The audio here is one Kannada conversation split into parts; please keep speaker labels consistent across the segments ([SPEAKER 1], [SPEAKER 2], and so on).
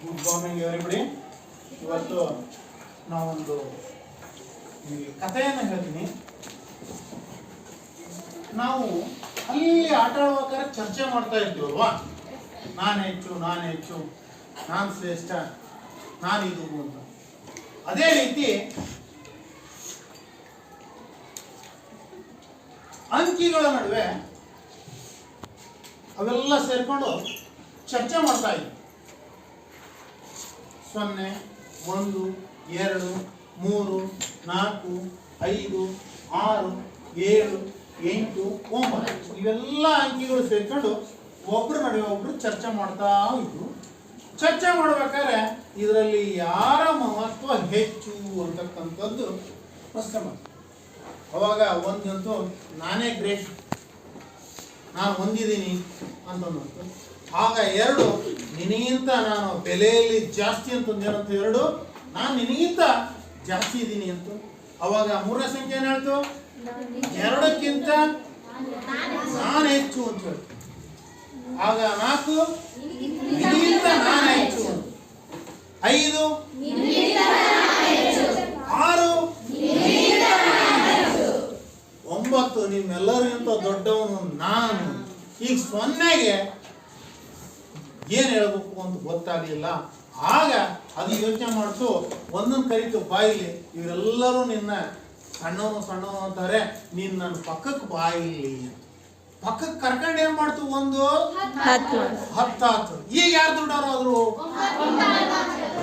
[SPEAKER 1] Good morning everybody. ಇವತ್ತು ನಾವೊಂದು ಕಥೆಯನ್ನು ಹೇಳ್ತೀನಿ. ನಾವು ಅಲ್ಲಿ ಆಟ ಆಡ್ಬೇಕಾದ್ರೆ ಚರ್ಚೆ ಮಾಡ್ತಾ ಇರ್ತೀವಲ್ವಾ, ನಾನು ಹೆಚ್ಚು, ನಾನು ಶ್ರೇಷ್ಠ, ನಾನಿದು ಅಂತ. ಅದೇ ರೀತಿ ಅಂಕಿಗಳ ನಡುವೆ ಅವೆಲ್ಲ ಸೇರ್ಕೊಂಡು ಚರ್ಚೆ ಮಾಡ್ತಾ ಇದ್ವಿ. 0, 1, 2, 3, 4, 5, 6, 7, 8, 9 ಇವೆಲ್ಲ ಅಂಕಿಗಳು ಸೇರ್ಕೊಂಡು ಒಬ್ರ ನಡುವೆ ಒಬ್ರು ಚರ್ಚೆ ಮಾಡ್ತಾ ಇದ್ರು. ಚರ್ಚೆ ಮಾಡ್ಬೇಕಾದ್ರೆ ಇದರಲ್ಲಿ ಯಾರ ಮಹತ್ವ ಹೆಚ್ಚು ಅಂತಕ್ಕಂಥದ್ದು ಪ್ರಶ್ನೆ ಮಾಡ್ತಾರೆ. ಅವಾಗ ಒಂದಂತೂ ನಾನೇ ಗ್ರೇಟ್, ನಾನು ಹೊಂದಿದ್ದೀನಿ ಅಂತಂದು. ಆಗ 2 ನಿನಗಿಂತ ನಾನು ಬೆಲೆಯಲ್ಲಿ ಜಾಸ್ತಿ ಅಂತಂದೇನಂತ 2 ನಾನು ನಿನಗಿಂತ ಜಾಸ್ತಿ ಇದ್ದೀನಿ ಅಂತ. ಅವಾಗ 3ನೇ ಸಂಖ್ಯೆ ಏನು ಹೇಳ್ತು? 2ಕ್ಕಿಂತ ನಾನು ಹೆಚ್ಚು ಅಂತ ಹೇಳ್ತು. ಆಗ 4 ನಿನಗಿಂತ ನಾನು ಹೆಚ್ಚು, 5 6 9 ನಿಮ್ಮೆಲ್ಲರಿಗಿಂತ ದೊಡ್ಡವನು ನಾನು. ಈಗ 0ಗೆ ಏನು ಹೇಳ್ಬೇಕು ಅಂತ ಗೊತ್ತಾಗಲಿಲ್ಲ. ಆಗ ಅದು ಯೋಚನೆ ಮಾಡ್ತು, ಒಂದೊಂದು ಕರಿತು ಬಾಯಿಲಿ, ಇವರೆಲ್ಲರೂ ನಿನ್ನ ಸಣ್ಣವನು ಅಂತಾರೆ, ನೀನು ನನ್ನ ಪಕ್ಕಕ್ಕೆ ಬಾಯಿಲಿ ಪಕ್ಕಕ್ಕೆ ಕರ್ಕೊಂಡು ಏನ್ ಮಾಡ್ತು? 1 10 ಆತು. ಈಗ ಯಾರು ದುಡ್ಡವರಾದ್ರು?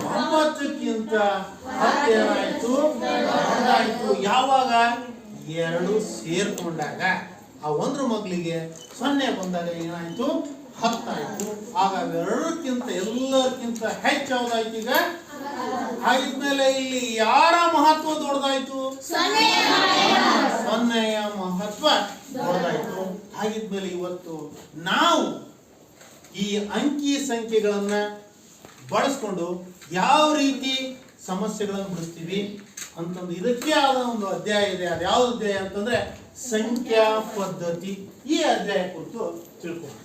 [SPEAKER 1] 9ಕ್ಕಿಂತ 10 ಏನಾಯ್ತು? ದೊಡ್ಡಾಯ್ತು. ಯಾವಾಗ? 2 ಸೇರ್ಕೊಂಡಾಗ. ಆ 1 ಮಗ್ಲಿಗೆ 0 ಬಂದಾಗ ಏನಾಯ್ತು? 10 ಆಯ್ತು. ಆಗ 2ಕ್ಕಿಂತ ಎಲ್ಲಕ್ಕಿಂತ ಹೆಚ್ಚು ಯಾವ್ದಾಯ್ತು? ಈಗ ಆಗಿದ್ಮೇಲೆ ಇಲ್ಲಿ ಯಾರ ಮಹತ್ವ ದೊಡ್ಡದಾಯ್ತು? 0ಯ ಮಹತ್ವ ದೊಡ್ಡದಾಯ್ತು. ಹಾಗಿದ್ಮೇಲೆ ಇವತ್ತು ನಾವು ಈ ಅಂಕಿ ಸಂಖ್ಯೆಗಳನ್ನ ಬಳಸ್ಕೊಂಡು ಯಾವ ರೀತಿ ಸಮಸ್ಯೆಗಳನ್ನು ಬಿಡಿಸ್ತೀವಿ ಅಂತಂದು ಇದಕ್ಕೆ ಆದ ಒಂದು ಅಧ್ಯಾಯ ಇದೆ. ಅದು ಯಾವ ಅಧ್ಯಾಯ ಅಂತಂದ್ರೆ ಸಂಖ್ಯಾ ಪದ್ಧತಿ. ಈ ಅಧ್ಯಾಯ ಕುರಿತು ತಿಳ್ಕೊಂಡು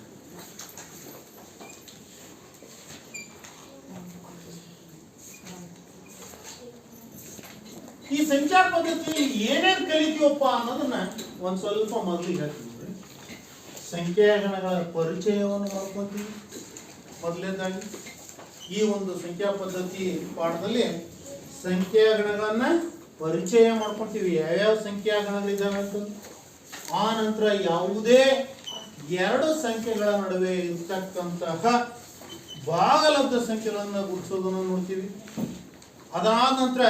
[SPEAKER 1] ಈ ಸಂಖ್ಯಾ ಪದ್ಧತಿಯಲ್ಲಿ ಏನೇನು ಕಲಿತೀವಪ್ಪ ಅನ್ನೋದನ್ನ ಒಂದ್ ಸ್ವಲ್ಪ ಮೊದಲಿಗೆ ಹೇಳ್ತೀವಿ. ಸಂಖ್ಯಾಗಣಗಳ ಪರಿಚಯವನ್ನು ಮಾಡ್ಕೊಂತೀವಿ. ಮೊದಲನೇದಾಗಿ ಈ ಒಂದು ಸಂಖ್ಯಾ ಪದ್ಧತಿ ಪಾಠದಲ್ಲಿ ಸಂಖ್ಯಾಗಣಗಳನ್ನ ಪರಿಚಯ ಮಾಡ್ಕೊಂತೀವಿ. ಯಾವ್ಯಾವ ಸಂಖ್ಯಾಗಣಗಳಿದ್ದಾವೆ ಅಂತ. ಆ ನಂತರ ಯಾವುದೇ 2 ಸಂಖ್ಯೆಗಳ ನಡುವೆ ಇರ್ತಕ್ಕಂತಹ ಭಾಗಲಬ್ಧ ಸಂಖ್ಯೆಗಳನ್ನು ಗುರುತಿಸೋದನ್ನು ನೋಡ್ತೀವಿ. ಅದಾದ ನಂತರ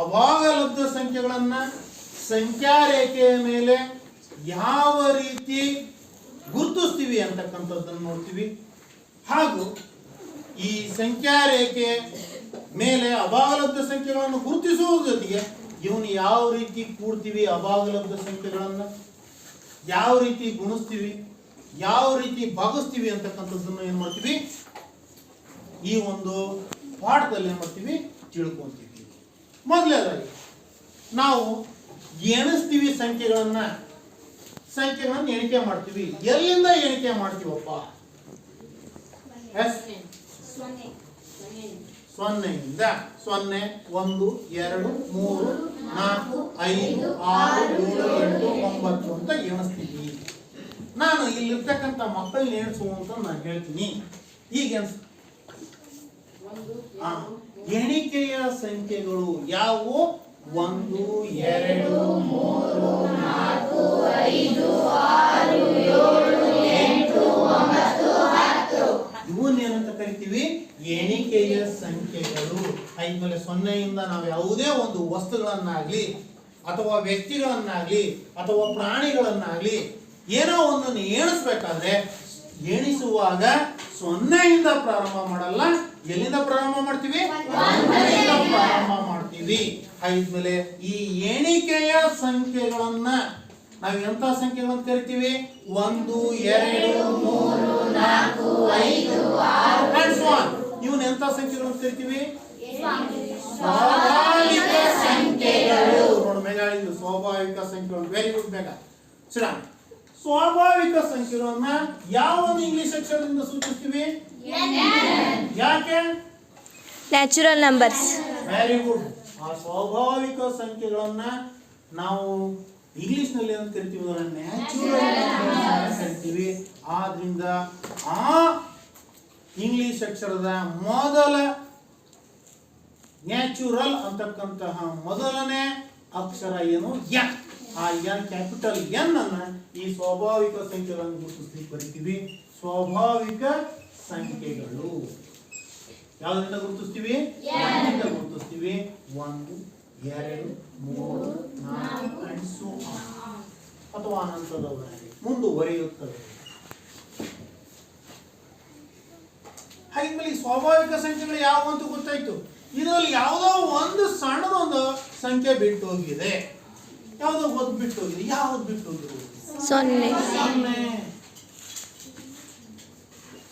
[SPEAKER 1] ಅಭಾಗಲಬ್ಧ ಸಂಖ್ಯೆಗಳನ್ನ ಸಂಖ್ಯಾ ರೇಖೆಯ ಮೇಲೆ ಯಾವ ರೀತಿ ಗುರುತಿಸ್ತೀವಿ ಅಂತಕ್ಕಂಥದ್ದನ್ನು ನೋಡ್ತೀವಿ. ಹಾಗೂ ಈ ಸಂಖ್ಯಾ ರೇಖೆ ಮೇಲೆ ಅಭಾಗಲಬ್ಧ ಸಂಖ್ಯೆಗಳನ್ನು ಗುರುತಿಸುವುದ್ರ ಜೊತೆಗೆ ಇವನು ಯಾವ ರೀತಿ ಕೂಡ್ತೀವಿ, ಅಭಾಗಲಬ್ಧ ಸಂಖ್ಯೆಗಳನ್ನು ಯಾವ ರೀತಿ ಗುಣಿಸ್ತೀವಿ, ಯಾವ ರೀತಿ ಭಾಗಿಸ್ತೀವಿ ಅಂತಕ್ಕಂಥದ್ದನ್ನು ಏನ್ ಮಾಡ್ತೀವಿ ಈ ಒಂದು ಪಾಠದಲ್ಲಿ ಏನ್ ಮಾಡ್ತೀವಿ ತಿಳ್ಕೊಂತೀವಿ. ಮೊದಲನೇದಾಗಿ ನಾವು ಎಣಿಸ್ತೀವಿ, ಸಂಖ್ಯೆಗಳನ್ನ ಎಣಿಕೆ ಮಾಡ್ತೀವಿ. ಎಲ್ಲಿಂದ ಎಣಿಕೆ ಮಾಡ್ತೀವಪ್ಪ? 0ಯಿಂದ 0, 1, 2, 3, 4, 5, 6, 7, 8, 9 ಅಂತ ಎಣಿಸ್ತೀವಿ. ನಾನು ಇಲ್ಲಿರ್ತಕ್ಕಂಥ ಮಕ್ಕಳನ್ನ ಎಣಿಸು ಅಂತ ನಾನು ಹೇಳ್ತೀನಿ. ಈಗ ಎಣಿಕೆಯ ಸಂಖ್ಯೆಗಳು ಯಾವುವು? 1, 2, 3, 4, 5, 6, 7, 8, 9, 10 ಇವನ್ನೇನಂತ ಕರಿತೀವಿ? ಎಣಿಕೆಯ ಸಂಖ್ಯೆಗಳು. ಆದ್ಮೇಲೆ 0ಯಿಂದ ನಾವು ಯಾವುದೇ ಒಂದು ವಸ್ತುಗಳನ್ನಾಗ್ಲಿ ಅಥವಾ ವ್ಯಕ್ತಿಗಳನ್ನಾಗ್ಲಿ ಅಥವಾ ಪ್ರಾಣಿಗಳನ್ನಾಗ್ಲಿ ಏನೋ ಒಂದನ್ನು ಎಣಿಸ್ಬೇಕಾದ್ರೆ ಎಣಿಸುವಾಗ 0ಯಿಂದ ಪ್ರಾರಂಭ ಮಾಡಲ್ಲ. ಎಲ್ಲಿಂದ ಪ್ರಾರಂಭ ಮಾಡ್ತೀವಿ? 1ರಿಂದ ಪ್ರಾರಂಭ ಮಾಡ್ತೀವಿ. ಆದ್ಮೇಲೆ ಈ ಎಣಿಕೆಯ ಸಂಖ್ಯೆಗಳನ್ನ ನಾವು ಎಂತ ಸಂಖ್ಯೆಗಳನ್ನು ಕರಿತೀವಿ? 1, 2, 3, 4, 5, 6 ಇವನ್ ಎಂತ ಸಂಖ್ಯೆಗಳನ್ನು ಕರಿತೀವಿ? ಸ್ವಾಭಾವಿಕ ಸಂಖ್ಯೆಗಳು. ನೋಡಿ ಮೇಘ ಹೇಳಿದ್ರು ಸ್ವಾಭಾವಿಕ ಸಂಖ್ಯೆಗಳು. ವೆರಿ ಗುಡ್ ಮೇಘ. ಸ್ವಾಭಾವಿಕ ಸಂಖ್ಯೆಗಳನ್ನ ಯಾವ ಒಂದು ಇಂಗ್ಲಿಷ್ ಅಕ್ಷರದಿಂದ ಸೂಚಿಸ್ತೀವಿ? ಯಾಕೆ?
[SPEAKER 2] Natural numbers.
[SPEAKER 1] Very good. ಆ ಸ್ವಾಭಾವಿಕ ಸಂಖ್ಯೆಗಳನ್ನ ನಾವು ಇಂಗ್ಲಿಷ್ ನಲ್ಲಿ ಅಂತ ಕರಿತೀವಿ, ನ್ಯಾಚುರಲ್ ನಂಬರ್ಸ್ ಕರಿತೀವಿ. ಆದ್ರಿಂದ ಆ ಇಂಗ್ಲಿಷ್ ಅಕ್ಷರದ ಮೊದಲ ನ್ಯಾಚುರಲ್ ಅಂತಕ್ಕಂತಹ ಮೊದಲನೇ ಅಕ್ಷರ ಏನು? ಎನ್. ಆ ಎನ್, ಕ್ಯಾಪಿಟಲ್ ಎನ್ ಅನ್ನ ಈ ಸ್ವಾಭಾವಿಕ ಸಂಖ್ಯೆಗಳನ್ನು ಗುರುತಿಸ್ಲಿಕ್ಕೆ ಬರೀತೀವಿ. ಸ್ವಾಭಾವಿಕ ಸಂಖ್ಯೆಗಳು ಯಾವ್ದ್ರಿಂದ ಗುರುತಿಸ್ತೀವಿ? ಎನ್ನಿಂದ ಗುರುತಿಸ್ತೀವಿ. 1, 2, 3, 4 and so on. ಅಥವಾ ಅನಂತದವರೆಗೆ ಮುಂದುವರಿಯುತ್ತದೆ. ಹಾಗಿದ್ಮೇಲೆ ಈ ಸ್ವಾಭಾವಿಕ ಸಂಖ್ಯೆಗಳು ಯಾವ ಅಂತ ಗೊತ್ತಾಯ್ತು. ಇದರಲ್ಲಿ ಯಾವುದೋ ಒಂದು ಸಣ್ಣದೊಂದು ಸಂಖ್ಯೆ ಬಿಟ್ಟು ಹೋಗಿದೆ. ಯಾವುದೋ ಒಂದು ಬಿಟ್ಟು ಹೋಗಿದೆ. ಯಾವ್ದು ಬಿಟ್ಟು ಹೋಗಿರೋದು?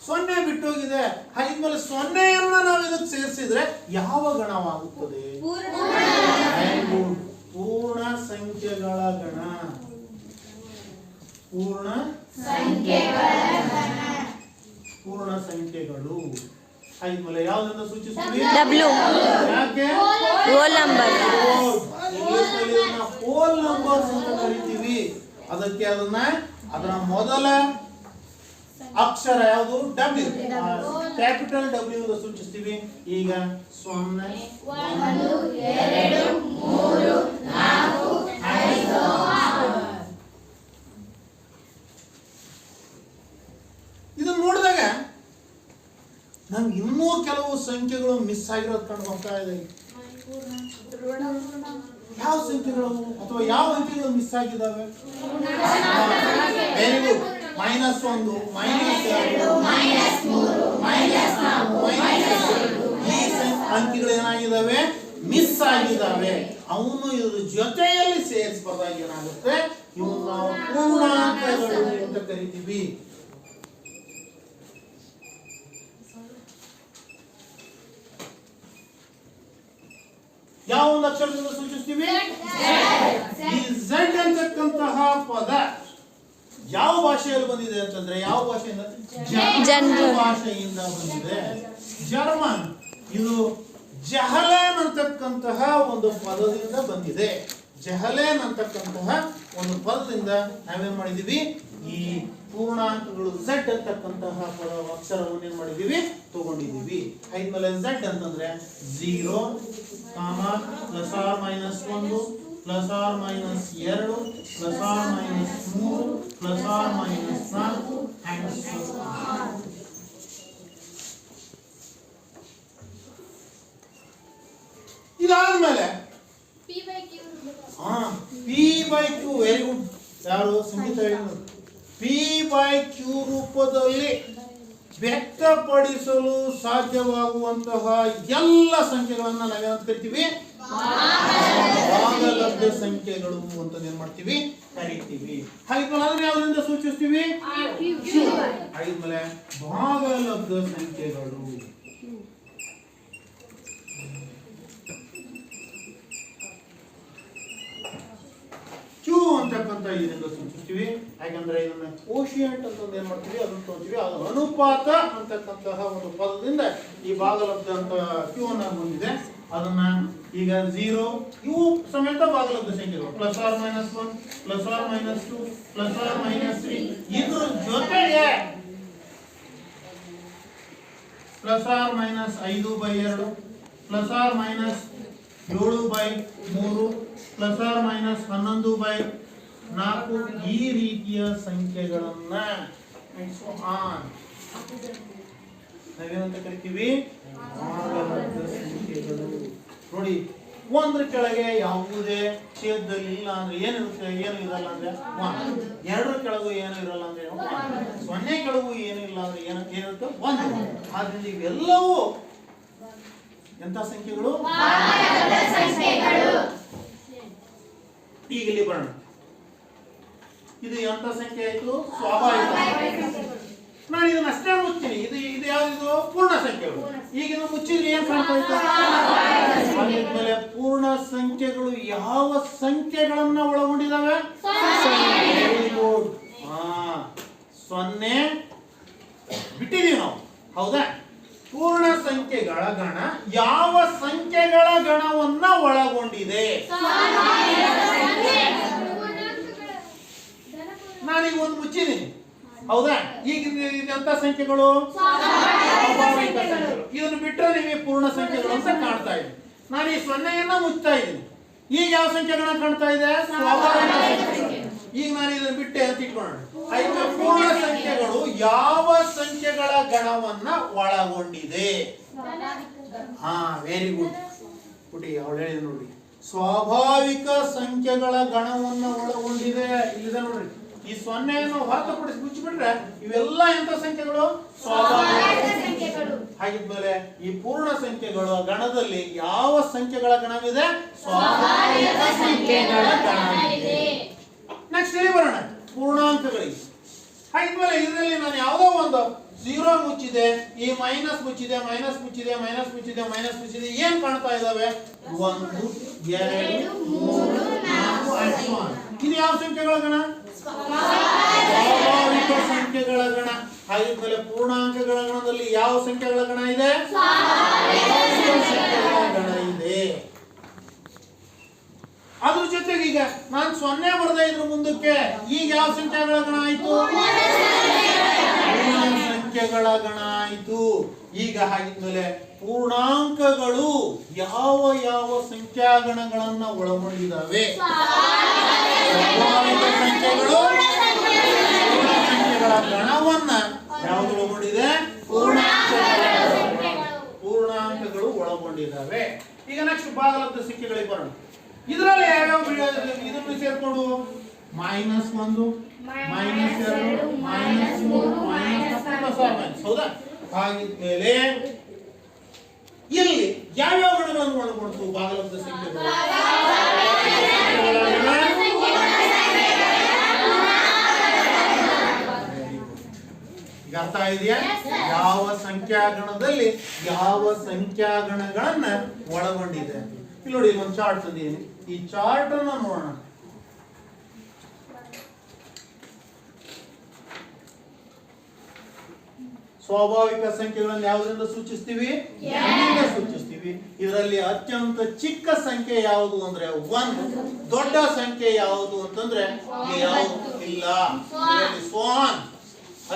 [SPEAKER 1] 0 ಬಿಟ್ಟು ಹೋಗಿದೆ. ಹಾಗಿದ್ಮೇಲೆ 0ಯನ್ನು ನಾವು ಇದಕ್ಕೆ ಸೇರಿಸಿದ್ರೆ ಯಾವ ಗಣವಾಗುತ್ತದೆ? ಪೂರ್ಣ ಸಂಖ್ಯೆಗಳ ಗಣ. ಪೂರ್ಣ ಸಂಖ್ಯೆಗಳು. ಹಾಗಿದ್ಮೇಲೆ ಯಾವ್ದನ್ನ ಸೂಚಿಸ್ತೀವಿ? ಯಾಕೆ?
[SPEAKER 2] Whole number.
[SPEAKER 1] ಹೋಲ್ ನಂಬರ್ಸ್ ಅಂತ ಕರಿತೀವಿ. ಅದಕ್ಕೆ ಅದರ ಮೊದಲ ಅಕ್ಷರ ಯಾವುದು? ಡಬ್ಲ್ಯೂ. ಕ್ಯಾಪಿಟಲ್ ಡಬ್ಲ್ಯೂ ಅಂತ ಸೂಚಿಸ್ತೀವಿ. ಈಗ 0, 1, 2, 3, 4 ಇದನ್ನ ನೋಡಿದಾಗ ನಮ್ಗೆ ಇನ್ನೂ ಕೆಲವು ಸಂಖ್ಯೆಗಳು ಮಿಸ್ ಆಗಿರೋದು ಕಂಡು ಬರ್ತಾ ಇದೆ. ಯಾವ ಸಂಖ್ಯೆಗಳು ಅಥವಾ ಯಾವ ಅಂಕೆಗಳು ಮಿಸ್ ಆಗಿದ್ದಾವೆ? Very good. -1, -2, -3, ಈ ಅಂಕೆಗಳು ಏನಾಗಿದ್ದಾವೆ? ಮಿಸ್ ಆಗಿದ್ದಾವೆ. ಅವನು ಇದ್ರ ಜೊತೆಯಲ್ಲಿ ಸೇರಿಸಬಹುದಾಗ ಏನಾಗುತ್ತೆ? ಇವು ನಾವು ಪೂರ್ಣಾಂಕಗಳು ಅಂತ ಕರಿತೀವಿ. ಯಾವ ಒಂದು ಅಕ್ಷರದಿಂದ ಸೂಚಿಸ್ತೀವಿ? ಈ ಝೆಡ್ ಅಂತಕ್ಕಂತಹ ಪದ ಯಾವ ಭಾಷೆಯಲ್ಲಿ ಬಂದಿದೆ ಅಂತಂದ್ರೆ ಯಾವ ಭಾಷೆಯಿಂದ? ಜರ್ಮನ್ ಭಾಷೆಯಿಂದ ಬಂದಿದೆ. ಜರ್ಮನ್. ಇದು ಜಹಲೇನ್ ಅಂತಕ್ಕಂತಹ ಒಂದು ಪದದಿಂದ ಬಂದಿದೆ. ಜಹಲೇನ್ ಅಂತಕ್ಕಂತಹ ಒಂದು ಪದದಿಂದ ನಾವೇನ್ ಮಾಡಿದೀವಿ? ಈ ಪೂರ್ಣಾಂಕಗಳು ಝೆಡ್ ಅಂತಕ್ಕಂತಹ ಪದ ಅಕ್ಷರವನ್ನು ಏನ್ ಮಾಡಿದೀವಿ? ತಗೊಂಡಿದೀವಿ. ಆದ್ಮೇಲೆ ಝೆಡ್ ಅಂತಂದ್ರೆ 0, plus or minus 1, plus or minus 2, plus or minus 3, plus or minus 4 and so on. ಇದಾದ್ಮೇಲೆ P/Q. Very good. ಯಾರು? ಸಂಗೀತ ಹೇಳಿದ್ರು. P/Q ರೂಪದಲ್ಲಿ ವ್ಯಕ್ತಪಡಿಸಲು ಸಾಧ್ಯವಾಗುವಂತಹ ಎಲ್ಲ ಸಂಖ್ಯೆಗಳನ್ನ ನಾವೇನಂತ ಕರಿತೀವಿ? ಭಾಗಲಬ್ಧ ಸಂಖ್ಯೆಗಳು ಅಂತ ಏನ್ ಮಾಡ್ತೀವಿ? ಕರಿತೀವಿ. ಹಾಗಿದ್ಮೇಲೆ ಅದನ್ನ ಯಾವ್ದ್ರಿಂದ ಸೂಚಿಸ್ತೀವಿ? ಹಾಗಿದ್ಮೇಲೆ ಭಾಗಲಬ್ಧ ಸಂಖ್ಯೆಗಳು. ಕ್ಯೂ ಅಂತಕ್ಕಂಥ ಇದರಿಂದ ಸೂಚಿಸ್ತೀವಿ. ಯಾಕಂದ್ರೆ ಇದನ್ನ ಕೋಶಿಯಂಟ್ ಅಂತ ಏನ್ ಮಾಡ್ತೀವಿ? ಅದನ್ನ ತಗೋತೀವಿ. ಅದು ಅನುಪಾತ ಅಂತಕ್ಕಂತಹ ಒಂದು ಪದದಿಂದ ಈ ಭಾಗಲಬ್ಧ ಅಂತ ಕ್ಯೂ ಅನ್ನ ಬಂದಿದೆ. ಅದನ್ನ ಈಗ 0 ಇವು ಸಮೇತ ಭಾಗಲಬ್ಧ ಸಂಖ್ಯೆಗಳು. Plus or minus 1, plus or minus 2, plus or minus 3 ಇದ್ರ ಜೊತೆಗೆ plus or minus 5/2, plus or minus 7/3, plus or minus 11/4 ಈ ರೀತಿಯ ಸಂಖ್ಯೆಗಳನ್ನ ನಾವೇನಂತ ಕರಿತೀವಿ? ಭಾಗಲಬ್ಧ ಸಂಖ್ಯೆಗಳು. ನೋಡಿ, ಒಂದ್ರ ಕೆಳಗೆ ಯಾವುದೇ ಛೇದದಲ್ಲಿ ಇಲ್ಲ ಅಂದ್ರೆ ಏನಿರುತ್ತೆ? ಏನು ಇರಲ್ಲ ಅಂದ್ರೆ 1. 2 ಕೆಳಗೂ ಏನು ಇರಲ್ಲ ಅಂದ್ರೆ 1. 0 ಕೆಳಗೂ ಏನು ಇಲ್ಲ ಅಂದ್ರೆ ಏನಿರುತ್ತೆ? 1. ಆದ್ರಿಂದ ಇವೆಲ್ಲವೂ ಎಂತ ಸಂಖ್ಯೆಗಳು? ಈಗ ಇಲ್ಲಿ ಬರೋಣ. ಇದು ಎಂತ ಸಂಖ್ಯೆ ಆಯ್ತು? ಸ್ವಾಭಾವಿಕ. ನಾನು ಇದನ್ನ ಅಷ್ಟೇ ಮುಚ್ತೀನಿ. ಇದು ಯಾವ್ದು? ಪೂರ್ಣ ಸಂಖ್ಯೆಗಳು. ಈಗ ಮುಚ್ಚಿದ್ರೆ ಏನ್ ಕಾಣ್ತಾ? ಆಮೇಲೆ ಪೂರ್ಣ ಸಂಖ್ಯೆಗಳು ಯಾವ ಸಂಖ್ಯೆಗಳನ್ನ ಒಳಗೊಂಡಿದಾವೆ? 0 ಬಿಟ್ಟಿದೀವಿ ನಾವು, ಹೌದಾ? ಪೂರ್ಣ ಸಂಖ್ಯೆಗಳ ಗಣ ಯಾವ ಸಂಖ್ಯೆಗಳ ಗಣವನ್ನ ಒಳಗೊಂಡಿದೆ? ನಾನೀಗ ಒಂದು ಮುಚ್ಚಿದ್ದೀನಿ, ಹೌದಾ? ಈಗ ಇದೆಂತ ಸಂಖ್ಯೆಗಳು? ಸ್ವಾಭಾವಿಕ ಸಂಖ್ಯೆಗಳು. ಇದನ್ನು ಬಿಟ್ಟರೆ ನಿಮಗೆ ಪೂರ್ಣ ಸಂಖ್ಯೆಗಳು ಅಂತ ಕಾಣ್ತಾ ಇದೆ. ನಾನು ಈ ಸೊನ್ನೆಯನ್ನ ಮುಚ್ತಾ ಇದ್ದೀನಿ. ಈಗ ಯಾವ ಸಂಖ್ಯೆಗಳನ್ನ ಕಾಣ್ತಾ ಇದೆ? ಸ್ವಾಭಾವಿಕ ಸಂಖ್ಯೆಗಳು. ಈಗ ನಾನು ಇದನ್ನು ಬಿಟ್ಟೆ ಅಂತ ಇಟ್ಕೊಳ್ಳೋಣ. ಆಯ್ತು, ಪೂರ್ಣ ಸಂಖ್ಯೆಗಳು ಯಾವ ಸಂಖ್ಯೆಗಳ ಗಣವನ್ನ ಒಳಗೊಂಡಿದೆ? ಹಾ, ವೆರಿ ಗುಡ್ ಪುಟಿ, ಅವಳು ಹೇಳಿದ ನೋಡಿ, ಸ್ವಾಭಾವಿಕ ಸಂಖ್ಯೆಗಳ ಗಣವನ್ನ ಒಳಗೊಂಡಿದೆ. ಇಲ್ಲಿದೆ ನೋಡ್ರಿ, ಈ ಸೊನ್ನೆಯನ್ನು ಹೊರತುಪಡಿಸಿ ಮುಚ್ಚಿಬಿಟ್ರೆ ಇವೆಲ್ಲ ಎಂತ ಸಂಖ್ಯೆಗಳು? ಸ್ವಾಭಾವಿಕ ಸಂಖ್ಯೆಗಳು. ಹಾಗಿದ್ಮೇಲೆ ಈ ಪೂರ್ಣ ಸಂಖ್ಯೆಗಳು ಗಣದಲ್ಲಿ ಯಾವ ಸಂಖ್ಯೆಗಳ ಗಣವಿದೆ? ಸ್ವಾಭಾವಿಕ ಸಂಖ್ಯೆಗಳ ಗಣವಿದೆ. ನೆಕ್ಸ್ಟ್ ಇಲ್ಲಿ ಬರೋಣ ಪೂರ್ಣಾಂಕಗಳಿಗೆ. ಹಾಗಿದ್ಮೇಲೆ ಇದರಲ್ಲಿ ನಾನು ಯಾವುದೋ ಒಂದು 0 ಮುಚ್ಚಿದೆ, ಈ ಮೈನಸ್ ಮುಚ್ಚಿದೆ, ಮೈನಸ್ ಮುಚ್ಚಿದೆ, ಮೈನಸ್ ಮುಚ್ಚಿದೆ, ಮೈನಸ್ ಮುಚ್ಚಿದೆ, ಏನ್ ಕಾಣ್ತಾ ಇದಾವೆ? 1 2 3 4 ಇದು ಯಾವ ಸಂಖ್ಯೆಗಳ ಗಣ? ಸ್ವಾಭಾವಿಕ ಸಂಖ್ಯೆಗಳ ಗಣ. ಹಾಗಿದ್ಮೇಲೆ ಪೂರ್ಣಾಂಕಗಳ ಗಣದಲ್ಲಿ ಯಾವ ಸಂಖ್ಯೆಗಳ ಗಣ ಇದೆ? ಸ್ವಾಭಾವಿಕ ಸಂಖ್ಯೆಗಳ ಗಣ ಇದೆ. ಅದ್ರ ಜೊತೆಗೆ ಈಗ ನಾನು 0 ಬರದೇ ಇದ್ರ ಮುಂದಕ್ಕೆ ಈಗ ಯಾವ ಸಂಖ್ಯೆಗಳ ಗಣ ಆಯ್ತು? ಪೂರ್ಣ ಸಂಖ್ಯೆಗಳ ಗಣ ಆಯ್ತು. ಈಗ ಹಾಗಿದ್ಮೇಲೆ ಪೂರ್ಣಾಂಕಗಳು ಯಾವ ಯಾವ ಸಂಖ್ಯಾಗಣಗಳನ್ನ ಒಳಗೊಂಡಿದ್ದಾವೆ? ಸ್ವಾಭಾವಿಕ ಸಂಖ್ಯೆಗಳು ಪೂರ್ಣ ಸಂಖ್ಯೆಗಳ ಗಣವನ್ನ ಯಾವುದು ಒಳಗೊಂಡಿದೆ? ಪೂರ್ಣಾಂಕಗಳು ಒಳಗೊಂಡಿದ್ದಾವೆ. ಈಗ ನೆಕ್ಸ್ಟ್ ಭಾಗಲಬ್ಧ ಸಂಖ್ಯೆಗಳಿಗೆ ಬರೋಣ. ಇದರಲ್ಲಿ ಯಾವ್ಯಾವ ಇದನ್ನು ಸೇರ್ಕೊಂಡು -1 -2 -3 ಹೌದಾ? ಹಾಗಿದ್ಮೇಲೆ ಇಲ್ಲಿ ಯಾವ್ಯಾವ ಗಣಗಳನ್ನು ಒಳಗೊಂಡು ಭಾಗಲಬ್ಧ ಸಂಖ್ಯೆಗಳು? ಈಗ ಅರ್ಥ ಇದೆಯಾ? ಯಾವ ಸಂಖ್ಯಾಗಣದಲ್ಲಿ ಯಾವ ಸಂಖ್ಯಾಗಣಗಳನ್ನ ಒಳಗೊಂಡಿದೆ? ಇಲ್ಲಿ ನೋಡಿ, ಒಂದು ಚಾರ್ಟ್ ತಂದಿದ್ದೀನಿ. ಈ ಚಾರ್ಟ್ ಅನ್ನ ನೋಡೋಣ. ಸ್ವಾಭಾವಿಕ ಸಂಖ್ಯೆಗಳನ್ನು ಯಾವುದರಿಂದ ಸೂಚಿಸ್ತೀವಿ? ಎನ್ನಿಂದ ಸೂಚಿಸ್ತೀವಿ. ಇದರಲ್ಲಿ ಅತ್ಯಂತ ಚಿಕ್ಕ ಸಂಖ್ಯೆ ಯಾವುದು ಅಂದ್ರೆ 1. ದೊಡ್ಡ ಸಂಖ್ಯೆ ಯಾವುದು ಅಂತಂದ್ರೆ ಯಾವುದು ಇಲ್ಲ. ಇದರಲ್ಲಿ ಸ್ವಾನ್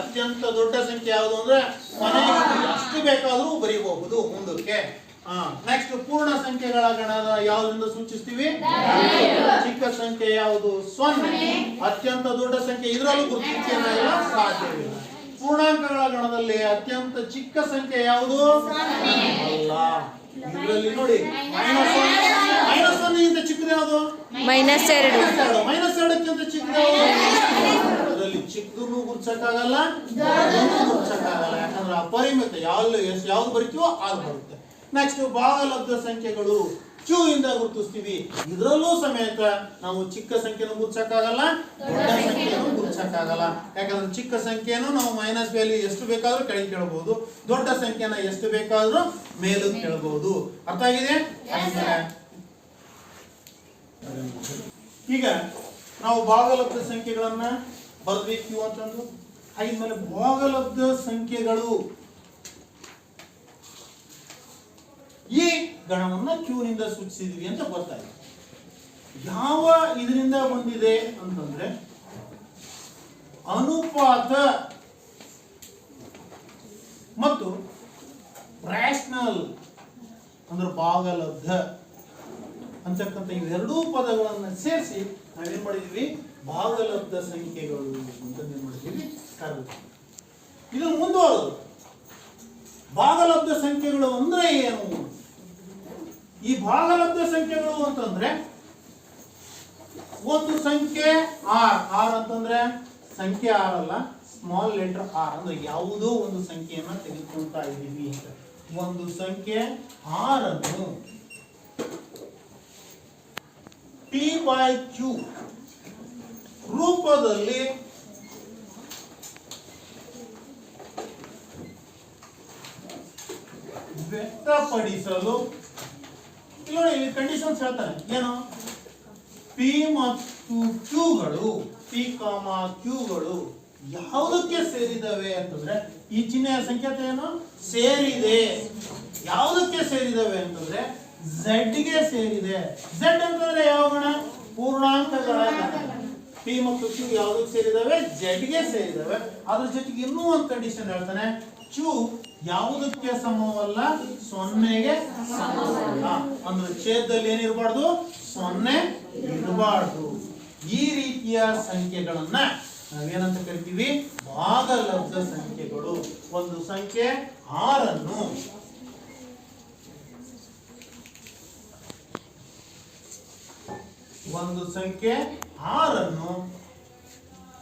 [SPEAKER 1] ಅತ್ಯಂತ ದೊಡ್ಡ ಸಂಖ್ಯೆ ಯಾವುದು ಅಂದ್ರೆ ಮನೆಗೆ ಎಷ್ಟು ಬೇಕಾದರೂ ಬರೀಬಹುದು ಮುಂದಕ್ಕೆ. ನೆಕ್ಸ್ಟ್ ಪೂರ್ಣ ಸಂಖ್ಯೆಗಳ ಗಣದ ಯಾವುದರಿಂದ ಸೂಚಿಸ್ತೀವಿ? ಚಿಕ್ಕ ಸಂಖ್ಯೆ ಯಾವುದು? 0. ಅತ್ಯಂತ ದೊಡ್ಡ ಸಂಖ್ಯೆ ಇದರಲ್ಲೂ ಗುರುತಿಸಲು ಸಾಧ್ಯವಿಲ್ಲ. ಪೂರ್ಣಾಂಕಗಳ ಗಣದಲ್ಲಿ ಅತ್ಯಂತ ಚಿಕ್ಕ ಸಂಖ್ಯೆ ಯಾವುದು? ಅಲ್ಲ. ಇದರಲ್ಲಿ ನೋಡಿ -1 ಗಿಂತ ಚಿಕ್ಕದು ಯಾವುದು?
[SPEAKER 2] -2.
[SPEAKER 1] -2ಕ್ಕಿಂತ ಚಿಕ್ಕದು ಯಾವುದು? ಅದರಲ್ಲಿ ಚಿಕ್ಕದನ್ನು ಗುರುತಿಸಕ್ಕಾಗಲ್ಲ, ದೊಡ್ಡದನ್ನು ಗುರುತಿಸಕ್ಕಾಗಲ್ಲ. ಯಾಕಂದ್ರೆ ಅಪರಿಮಿತ ಯಾವ್ದು ಬರೀತೀವೋ ಅದು ಬರುತ್ತೆ. ನೆಕ್ಸ್ಟ್ ಭಾಗಲಬ್ಧ ಸಂಖ್ಯೆಗಳು ಕ್ಯೂ ಇಂದ ಗುರುತಿಸ್ತೀವಿ. ಇದರಲ್ಲೂ ಸಮೇತ ನಾವು ಚಿಕ್ಕ ಸಂಖ್ಯೆಯನ್ನು ಗುರುತಿಸಕ್ಕಾಗಲ್ಲ, ದೊಡ್ಡ ಸಂಖ್ಯೆಯನ್ನು ಗುರುತಿಸಕ್ಕಾಗಲ್ಲ. ಯಾಕಂದ್ರೆ ಚಿಕ್ಕ ಸಂಖ್ಯೆಯನ್ನು ನಾವು ಮೈನಸ್ ವ್ಯಾಲ್ಯೂ ಎಷ್ಟು ಬೇಕಾದ್ರೂ ಕೆಳಗೆ ಕೇಳಬಹುದು, ದೊಡ್ಡ ಸಂಖ್ಯೆನ ಎಷ್ಟು ಬೇಕಾದ್ರೂ ಮೇಲಕ್ಕೆ ಕೇಳಬಹುದು. ಅರ್ಥ ಆಗಿದೆ? ಈಗ ನಾವು ಭಾಗಲಬ್ಧ ಸಂಖ್ಯೆಗಳನ್ನ ಬರ್ದ್ವಿ ಕ್ಯೂ ಅಂತಂದು. ಹಾಗಿದ್ಮೇಲೆ ಭಾಗಲಬ್ಧ ಸಂಖ್ಯೆಗಳು ಈ ಗಣವನ್ನ ಕ್ಯೂನಿಂದ ಸೂಚಿಸಿದ್ವಿ ಅಂತ ಗೊತ್ತಾಯ್ತು. ಯಾವ ಇದರಿಂದ ಬಂದಿದೆ ಅಂತಂದ್ರೆ ಅನುಪಾತ ಮತ್ತು ರ್ಯಾಷನಲ್ ಅಂದ್ರೆ ಭಾಗಲಬ್ಧ ಅಂತಕ್ಕಂಥ ಇವೆರಡೂ ಪದಗಳನ್ನು ಸೇರಿಸಿ ನಾವೇನ್ ಮಾಡಿದ್ವಿ? ಭಾಗಲಬ್ಧ ಸಂಖ್ಯೆಗಳು ಅಂತ ಏನ್ ಮಾಡಿದ್ವಿ? ಇದು ಮುಂದುವರೆದು ಭಾಗಲಬ್ಧ ಸಂಖ್ಯೆಗಳು ಅಂದ್ರೆ ಏನು? ಈ ಭಾಗಲಬ್ಧ ಸಂಖ್ಯೆಗಳು ಅಂತಂದ್ರೆ ಒಂದು ಸಂಖ್ಯೆ ಆರ್ ಅಂತಂದ್ರೆ ಸಂಖ್ಯೆ ಆರ್ ಅಲ್ಲ, ಸ್ಮಾಲ್ ಲೆಟರ್ ಆರ್ ಅಂದ್ರೆ ಯಾವುದೋ ಒಂದು ಸಂಖ್ಯೆಯನ್ನ ತೆಗೆದುಕೊಳ್ತಾ ಇದ್ದೀವಿ ಅಂತ. ಒಂದು ಸಂಖ್ಯೆ ಆರ್ ಅನ್ನು P/Q ರೂಪದಲ್ಲಿ ವ್ಯಕ್ತಪಡಿಸಲು ಇಲ್ಲಿ ಕಂಡೀಷನ್ಸ್ ಹೇಳ್ತಾರೆ. ಏನು? P ಮತ್ತು Qಗಳು P, Qಗಳು ಯಾವುದಕ್ಕೆ ಸೇರಿದವೆ ಅಂತಂದ್ರೆ ಈ ಚಿಹ್ನೆಯ ಸಂಕೇತ ಏನು? ಸೇರಿದೆ. ಯಾವುದಕ್ಕೆ ಸೇರಿದವೆ ಅಂತಂದ್ರೆ ಝಡ್ಗೆ ಸೇರಿದೆ. ಝಡ್ ಅಂತಂದ್ರೆ ಯಾವ ಗಣ? ಪೂರ್ಣಾಂಕಗಳ ಗಣ. ಪಿ ಮತ್ತು ಕ್ಯೂ ಯಾವುದಕ್ಕೆ ಸೇರಿದವೆ? ಝಡ್ಗೆ ಸೇರಿದವೆ. ಅದ್ರ ಜೊತೆಗೆ ಇನ್ನೂ ಒಂದು ಕಂಡೀಷನ್ ಹೇಳ್ತಾನೆ, ಕ್ಯೂ ಯಾವುದಕ್ಕೆ ಸಮವಲ್ಲ? ಸೊನ್ನೆಗೆ ಸಮವಲ್ಲ. ಅಂದ್ರೆ ಛೇದದಲ್ಲಿ ಏನಿರಬಾರ್ದು? ಸೊನ್ನೆ ಇರಬಾರ್ದು. ಈ ರೀತಿಯ ಸಂಖ್ಯೆಗಳನ್ನ ನಾವೇನಂತ ಕರಿತೀವಿ? ಭಾಗಲಬ್ಧ ಸಂಖ್ಯೆಗಳು. ಒಂದು ಸಂಖ್ಯೆ 6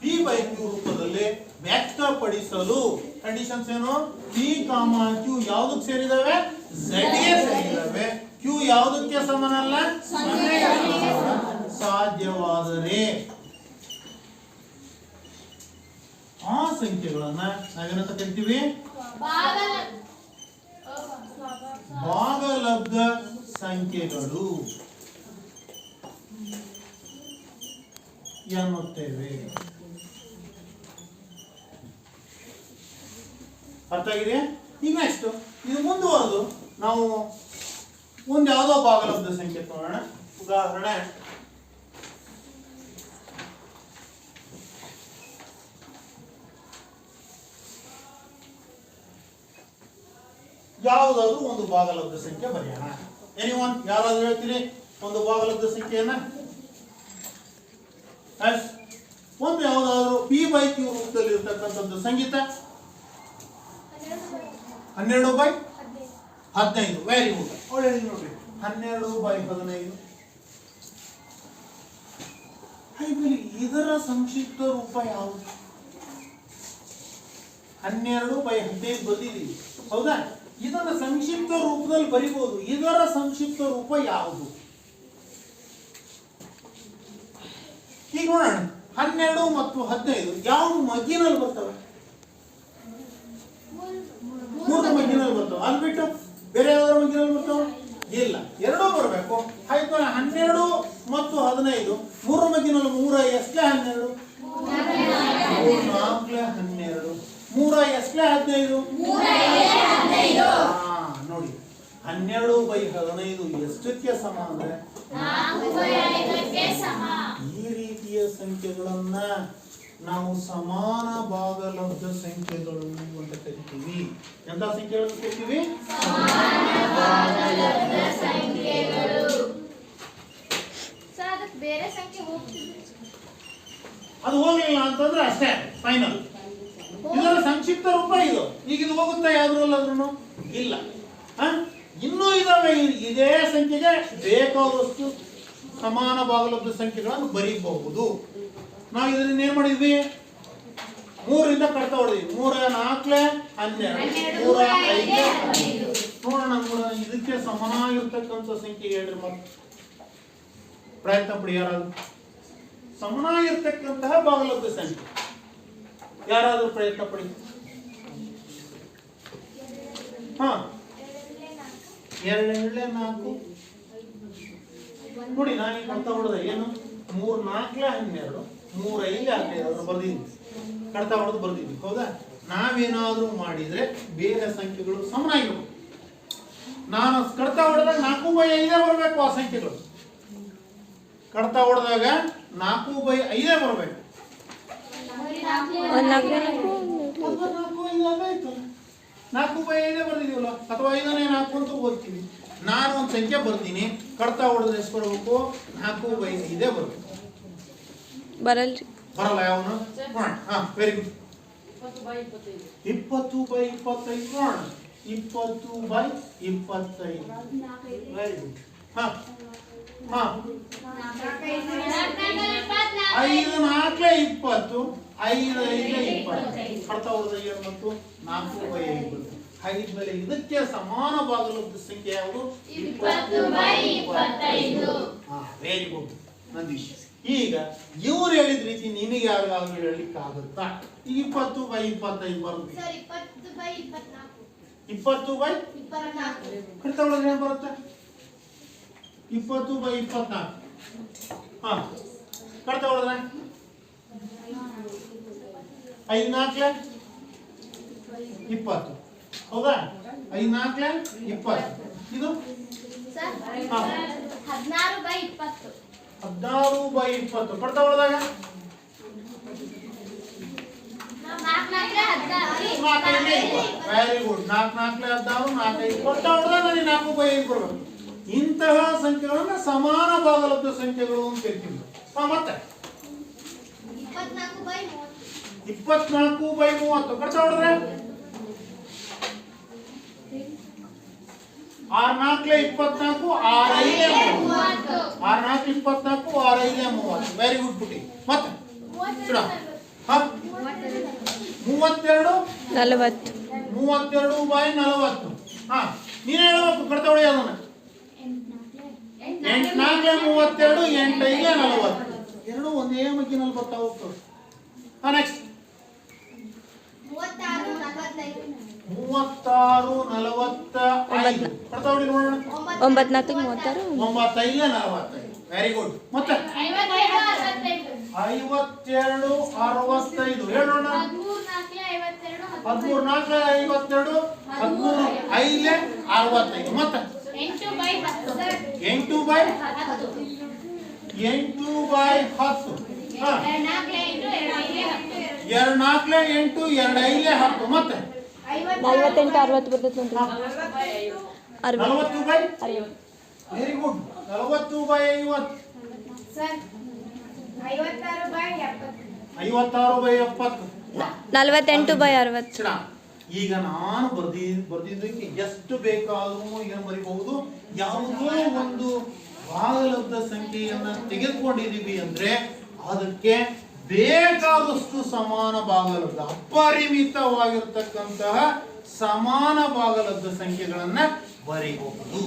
[SPEAKER 1] ಪಿ ಬೈ ಕ್ಯೂ ರೂಪದಲ್ಲಿ ವ್ಯಕ್ತಪಡಿಸಲು ಕಂಡೀಷನ್ಸ್ ಏನು? ಪಿ ಕಾಮ ಕ್ಯೂ ಯಾವುದಕ್ಕೆ ಸೇರಿದವೆ? ಝಡ್ಗೆ ಸೇರಿದವೆ. ಕ್ಯೂ ಯಾವುದಕ್ಕೆ ಸಮನಲ್ಲ? ಸೊನ್ನೆಗೆ ಸಮನಲ್ಲ. ಸಾಧ್ಯವಾದರೆ ಆ ಸಂಖ್ಯೆಗಳನ್ನ ನಾವೇನಂತ ಕರಿತೀವಿ? ಭಾಗಲಬ್ಧ ಸಂಖ್ಯೆಗಳು ಎನ್ನುತ್ತೇವೆ. ಅರ್ಥ ಆಗಿದೆ? ಈಗ ನೆಕ್ಸ್ಟ್ ಇದು ಮುಂದುವರೆದು ನಾವು ಒಂದು ಯಾವುದೋ ಭಾಗಲಬ್ಧ ಸಂಖ್ಯೆ ತಗೋಣ. ಉದಾಹರಣೆ ಯಾವುದಾದ್ರೂ ಒಂದು ಭಾಗಲಬ್ಧ ಸಂಖ್ಯೆ ಬರೆಯೋಣ. ಎನಿವನ್ ಯಾರಾದ್ರೂ ಹೇಳ್ತೀರಿ ಒಂದು ಭಾಗಲಬ್ಧ ಸಂಖ್ಯೆಯನ್ನ? ಒಂದು ಯಾವುದಾದ್ರೂ ಪಿ ಬೈ ಕ್ಯೂ ರೂಪದಲ್ಲಿ ಇರ್ತಕ್ಕಂಥದ್ದು ಸಂಗೀತ 12/15. Very good. ಅವಳು ಹೇಳಿ ನೋಡ್ರಿ 12/15. ಇದರ ಸಂಕ್ಷಿಪ್ತ ರೂಪ ಯಾವುದು? 12/15 ಬಂದಿದ್ದೀವಿ, ಹೌದಾ? ಇದರ ಸಂಕ್ಷಿಪ್ತ ರೂಪದಲ್ಲಿ ಬರಿಬಹುದು. ಇದರ ಸಂಕ್ಷಿಪ್ತ ರೂಪ ಯಾವುದು? ಈಗ ನೋಡೋಣ. 12 ಮತ್ತು 15 ಯಾವ ಮಗ್ಗಿನಲ್ಲಿ ಬರ್ತವೆ? 3 ಮಗ್ಗಿನಲ್ಲಿ ಬರ್ತವೆ. ಅದು ಬಿಟ್ಟು ಬೇರೆ ಯಾವ್ದಾರ ಮಗ್ಗಿನಲ್ಲಿ ಬರ್ತವೆ? ಇಲ್ಲ, ಎರಡೂ ಬರಬೇಕು. ಆಯ್ತು, 12 ಮತ್ತು 15 3 ಮಗ್ಗಿನಲ್ಲಿ 3 ಎಸ್ಲೆ 12, 4 12, 3 ಎಸ್ಲೆ 15. ನೋಡಿ 12/15 ಎಷ್ಟಕ್ಕೆ ಸಮ ಅಂದ್ರೆ 4/5ಕ್ಕೆ ಸಮ. ಈ ರೀತಿಯ ಸಂಖ್ಯೆಗಳನ್ನ ನಾವು ಸಮಾನ ಭಾಗಲಬ್ಧ ಸಂಖ್ಯೆಗಳು ಅಂತ ಕರಿತೀವಿ. ಎಂತ ಸಂಖ್ಯೆಗಳನ್ನು ಕರಿತೀವಿ?
[SPEAKER 3] ಬೇರೆ ಸಂಖ್ಯೆ ಹೋಗ್ತಿದೆ,
[SPEAKER 1] ಅದು ಹೋಗ್ಲಿಲ್ಲ ಅಂತಂದ್ರೆ ಅಷ್ಟೇ ಫೈನಲ್. ಇದರ ಸಂಕ್ಷಿಪ್ತ ರೂಪ ಇದು. ಈಗ ಇದು ಹೋಗುತ್ತಾ ಯಾವ್ದ್ರಲ್ಲಾದ್ರೂ? ಇಲ್ಲ. ಇನ್ನೂ ಇದಾವೆ. ಇದೇ ಸಂಖ್ಯೆಗೆ ಬೇಕಾದಷ್ಟು ಸಮಾನ ಭಾಗಲಬ್ಧ ಸಂಖ್ಯೆಗಳನ್ನು ಬರೀಬಹುದು. ನಾವು ಇದರಿಂದ ಏನ್ ಮಾಡಿದ್ವಿ? 3ರಿಂದ ಕಡ್ತಾ ಹೊಡೆದ್ವಿ. 3 4 12, 3 5 ನೋಡೋಣ. ಇದಕ್ಕೆ ಸಮನಾಗಿರ್ತಕ್ಕಂಥ ಸಂಖ್ಯೆ ಹೇಳ್ರಿ. ಮತ್ತೆ ಪ್ರಯತ್ನ ಪಡಿ. ಯಾರಾದ್ರೂ ಸಮನಾಗಿರ್ತಕ್ಕಂತಹ ಭಾಗಲಬ್ಧ ಸಂಖ್ಯೆ ಯಾರಾದ್ರೂ ಪ್ರಯತ್ನ ಪಡಿ. 2 4 ನೋಡಿ. ನಾನು ಕಡ್ತಾ ಹೊಡೆದ ಏನು? 3 4 12, 3 5 15 ಬರ್ದಿದ್ವಿ. ಕಡ್ತಾ ಹೊಡೆದು ಬರ್ದಿದ್ವಿ, ಹೌದಾ? ನಾವೇನಾದ್ರೂ ಮಾಡಿದ್ರೆ ಬೇರೆ ಸಂಖ್ಯೆಗಳು ಸಮನಾಗಿರ್ಬೇಕು. ನಾನು ಕಡ್ತಾ ಹೊಡೆದಾಗ 4/5 ಬರಬೇಕು. ಆ ಸಂಖ್ಯೆಗಳು ಕಡ್ತಾ ಹೊಡೆದಾಗ 4/5 ಬರಬೇಕು. 4/5 ಬರ್ದಿದೀವಲ್ಲ, ಅಥವಾ 5ನೇ 4 ಅಂತ ಓದ್ತೀವಿ. ನಾನು ಒಂದು ಸಂಖ್ಯೆ ಬರ್ತೀನಿ, ಕಡ್ತಾ ಹೊಡೆದ್ರೆ ಎಷ್ಟು ಬರಬೇಕು? 4/5 ಬರಬೇಕು.
[SPEAKER 2] ಬರಲ್ರಿ,
[SPEAKER 1] ಬರಲ್ಲ. ಯಾವನು? Very good. 20/25 ನೋಡೋಣ. 20/25 ವೆರಿ ಗುಡ್. 5 4 20, 5 5 20. ಕಡ್ತಾ ಹೊಡೆದ ಏನು ಬಂತು? 4/5 ಬಂತು. ಹಾಗಿದ್ಮೇಲೆ ಇದಕ್ಕೆ ಸಮಾನ ಭಾಗಲಬ್ಧ ಸಂಖ್ಯೆ ಯಾವುದು?
[SPEAKER 3] 20/25.
[SPEAKER 1] Very good Nandish. ಈಗ ಇವ್ರು ಹೇಳಿದ ರೀತಿ ನಿಮಗೆ ಯಾರಿಗಾದ್ರೂ ಹೇಳಲಿಕ್ಕೆ ಆಗುತ್ತಾ? ಈಗ 20/25 ಬರುತ್ತೆ. 20/24 ಕಡ್ತಾ ಹೊಡೆದ್ರೆ ಏನು ಬರುತ್ತೆ? 20/24. ಕಡ್ತಾ ಹೊಡೆದ್ರೆ 5 4 20. ಹೌದಾ? 5 4 20. ಇದು
[SPEAKER 3] ಸರ್
[SPEAKER 1] ಹಾ
[SPEAKER 3] 16/20
[SPEAKER 1] 16/20 ಕೊಡ್ತಾ ಹೊಡೆದಾಗ
[SPEAKER 3] 4
[SPEAKER 1] ವೆರಿ ಗುಡ್. 4 4 16 4 5 ಕೊಡ್ತಾ ಹೊಡೆದಾಗ ನನಗೆ 4/5 ಕೊಡ್ಬೇಕು. ಇಂತಹ ಸಂಖ್ಯೆಗಳನ್ನ ಸಮಾನ ಭಾಗಲಬ್ಧ ಸಂಖ್ಯೆಗಳು ಅಂತ ಹೇಳ್ತೀವಿ. ಮತ್ತೆ
[SPEAKER 3] 24/30
[SPEAKER 1] 24/30 ಕೊಡ್ತಾ ಹೊಡೆದ್ರೆ 6 4 24 6 5 30. 6 4 24 6 5 30. ವೆರಿ ಗುಡ್ ಪುಟಿ. ಮತ್ತೆ ಇಡ ಹಾ 32
[SPEAKER 2] 40
[SPEAKER 1] 32/40. ಹಾ ನೀನು ಹೇಳಬೇಕು ಕೊಡ್ತಾ ಹೊಡಿ ಅದನ್ನ. 8 4 32 8 5 40. ಎರಡು ಒಂದೇ ಮಗ್ಗಿನಲ್ಲಿ ಬರ್ತಾ ಹೋಗ್ತವೆ. ಹಾ ನೆಕ್ಸ್ಟ್
[SPEAKER 3] 36 45
[SPEAKER 1] 36 45 ಕೊಡ್ತಾ ಹೊಡಿ ನೋಡೋಣ.
[SPEAKER 2] 9 4 36
[SPEAKER 1] 9 5 45. Very good. ಮತ್ತೆ
[SPEAKER 3] 52
[SPEAKER 1] 52 65 ಹೇಳೋಣ. 13 4 52 13 5 65. ಮತ್ತೆ 8/10 ಹಾ 2 4 8 2 5 10. ಮತ್ತೆ
[SPEAKER 2] 48 60 ಬರ್ತೈತೆ ನೋಡ್ರಿ.
[SPEAKER 1] 40/50. Very good. 40/50.
[SPEAKER 3] ಸರ್ 56/70
[SPEAKER 1] 56/70.
[SPEAKER 2] 48/60
[SPEAKER 1] ಈಗ ನಾನು ಬರ್ದಿದ್ದಕ್ಕೆ ಎಷ್ಟು ಬೇಕಾದರೂ ಏನು ಬರೀಬಹುದು. ಯಾವುದೋ ಒಂದು ಭಾಗಲಬ್ಧ ಸಂಖ್ಯೆಯನ್ನ ತೆಗೆದುಕೊಂಡಿದ್ದೀವಿ ಅಂದ್ರೆ ಅದಕ್ಕೆ ಬೇಕಾದಷ್ಟು ಸಮಾನ ಭಾಗಲಬ್ಧ ಅಪರಿಮಿತವಾಗಿರ್ತಕ್ಕಂತಹ ಸಮಾನ ಭಾಗಲಬ್ಧ ಸಂಖ್ಯೆಗಳನ್ನ ಬರೀಬಹುದು.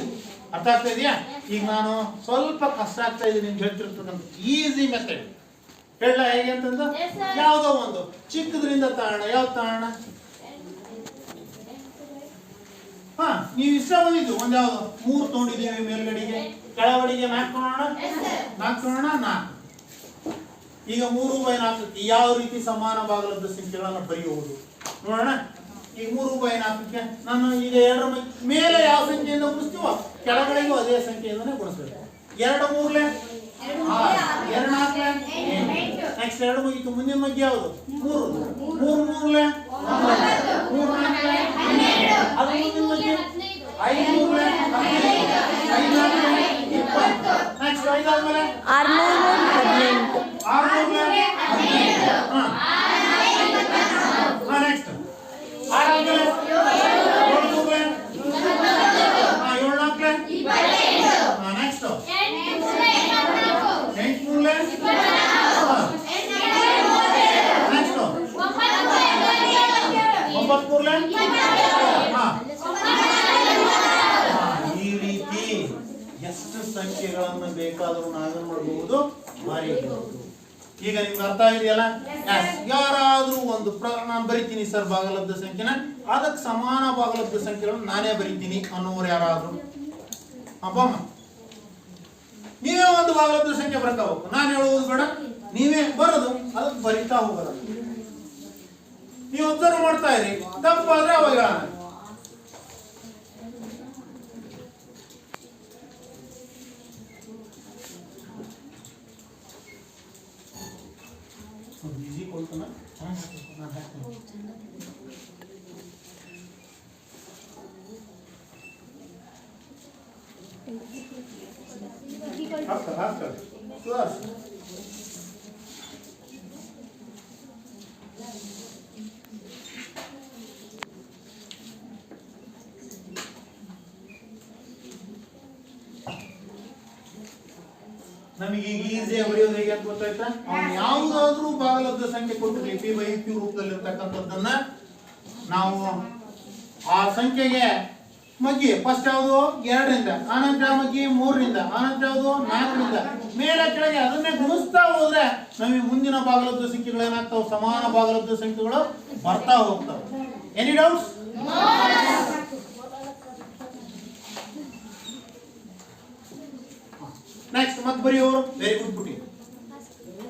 [SPEAKER 1] ಅರ್ಥ ಆಗ್ತಾ ಇದೆಯಾ? ಈಗ ನಾನು ಸ್ವಲ್ಪ ಕಷ್ಟ ಆಗ್ತಾ ಇದ್ದೀನಿ ನಿಮ್ಗೆ ಹೇಳ್ತಿರ್ತಕ್ಕಂಥ ಈಸಿ ಮೆಥಡ್ ಹೇಳ ಹೇಗೆ ಅಂತಂದ್ರೆ ಯಾವುದೋ ಒಂದು ಚಿಕ್ಕದ್ರಿಂದ ತಾಣ ಯಾವ್ದು ತಾಣ. ಹಾ ನೀವು ಇಷ್ಟ ಬಂದಿದ್ದು ಒಂದ್ ಯಾವ್ದು 3 ತಗೊಂಡಿದ್ದೀವಿ ಮೇಲ್ಗಡೆಗೆ ಕೆಳಗಡೆಗೆ 4 ತಗೋಣ 4 ತಗೋಣ 4. ಈಗ 3/4 ಯಾವ ರೀತಿ ಸಮಾನ ಭಾಗಲಬ್ಧ ಸಂಖ್ಯೆಗಳನ್ನ ಬರೆಯುವುದು ನೋಡೋಣ. ಈಗ 3/4 ನಾನು ಈಗ 2 ಮೇಲೆ ಯಾವ ಸಂಖ್ಯೆಯಿಂದ ಗುಣಿಸ್ತೀವೋ ಕೆಳಗಡೆಗೂ ಅದೇ ಸಂಖ್ಯೆಯಿಂದನೇ ಗುಣಿಸ್ಬೇಕು. 2 3 2 4 ನೆಕ್ಸ್ಟ್ 2 ಮುಗಿತು. ಮುಂದಿನ ಮಗ್ಗಿ ಯಾವುದು 3 3 3 3 4 ಅದು ಮುಂದಿನ ಮಗ್ಗಿ 5 3 5 20. ನೆಕ್ಸ್ಟ್ 5 ಆದ್ಮೇಲೆ
[SPEAKER 2] 6 3
[SPEAKER 1] 6 3 ಹಾ ನೆಕ್ಸ್ಟ್ 6 ಆದ್ಮೇಲೆ 7 3 ಹಾ 7 4 ಹಾ ನೆಕ್ಸ್ಟ್ 8 3 ನೆಕ್ಸ್ಟ್ 9 3 ಹಾ ಈ ರೀತಿ ಎಷ್ಟು ಸಂಖ್ಯೆಗಳನ್ನು ಬೇಕಾದರೂ ನಾವೇನು ಮಾಡಬಹುದು ಬರೆಯಬಹುದು. ಈಗ ನಿಮ್ಗೆ ಅರ್ಥ ಇದೆಯಲ್ಲ? ಯಾರಾದ್ರೂ ಒಂದು ನಾನು ಬರಿತೀನಿ ಸರ್ ಭಾಗಲಬ್ಧ ಸಂಖ್ಯೆನ ಅದಕ್ಕೆ ಸಮಾನ ಭಾಗಲಬ್ಧ ಸಂಖ್ಯೆಗಳನ್ನು ನಾನೇ ಬರಿತೀನಿ ಅನ್ನೋರು ಯಾರಾದ್ರೂ ಅಬ್ಬಮ್ಮ ನೀವೇ ಒಂದು ಭಾಗಲಬ್ಧ ಸಂಖ್ಯೆ ಬರ್ಕೋಬೇಕು. ನಾನು ಹೇಳುವುದು ಬೇಡ, ನೀವೇ ಬರೋದು ಅದಕ್ಕೆ ಬರಿತಾ ಹೋಗೋದು. ನೀವು ಅಬ್ಸರ್ವ್ ಮಾಡ್ತಾ ಇರಿ, ತಪ್ಪಾದ್ರೆ ಅವಾಗ ಬಿಜಿ ಕೊಡ್ತಾನ ನಾನು ಹಾಕ್ತೀನಿ. ಹಾಕ್ತಾರೆ ಸುಧಾರಿಸಿ. ನಮಗೆ ಈಗ ಈಸಿಯಾಗಿ ಬರೆಯೋದು ಹೇಗೆ ಅಂತ ಗೊತ್ತಾಯ್ತಾ? ಅವ್ನು ಯಾವುದಾದ್ರೂ ಭಾಗಲಬ್ಧ ಸಂಖ್ಯೆ ಕೊಟ್ಟಿರಲಿ P/Q ರೂಪದಲ್ಲಿರ್ತಕ್ಕಂಥದ್ದನ್ನ ನಾವು ಆ ಸಂಖ್ಯೆಗೆ ಮಗ್ಗಿ ಫಸ್ಟ್ ಯಾವುದು 2ರಿಂದ, ಆನಂತರ ಮಗ್ಗಿ 3ರಿಂದ, ಆನಂತರ ಯಾವುದು 4ರಿಂದ ಮೇಲೆ ಕೆಳಗೆ ಅದನ್ನೇ ಗುಣಿಸ್ತಾ ಹೋದ್ರೆ ನಮಗೆ ಮುಂದಿನ ಭಾಗಲಬ್ಧ ಸಂಖ್ಯೆಗಳು ಏನಾಗ್ತಾವೆ? ಸಮಾನ ಭಾಗಲಬ್ಧ ಸಂಖ್ಯೆಗಳು ಬರ್ತಾ ಹೋಗ್ತಾವೆ. Any doubts? ನೆಕ್ಸ್ಟ್ ಮತ್ತೆ ಬರೆಯೋರು ವೆರಿ ಗುಡ್ ಪುಟಿ.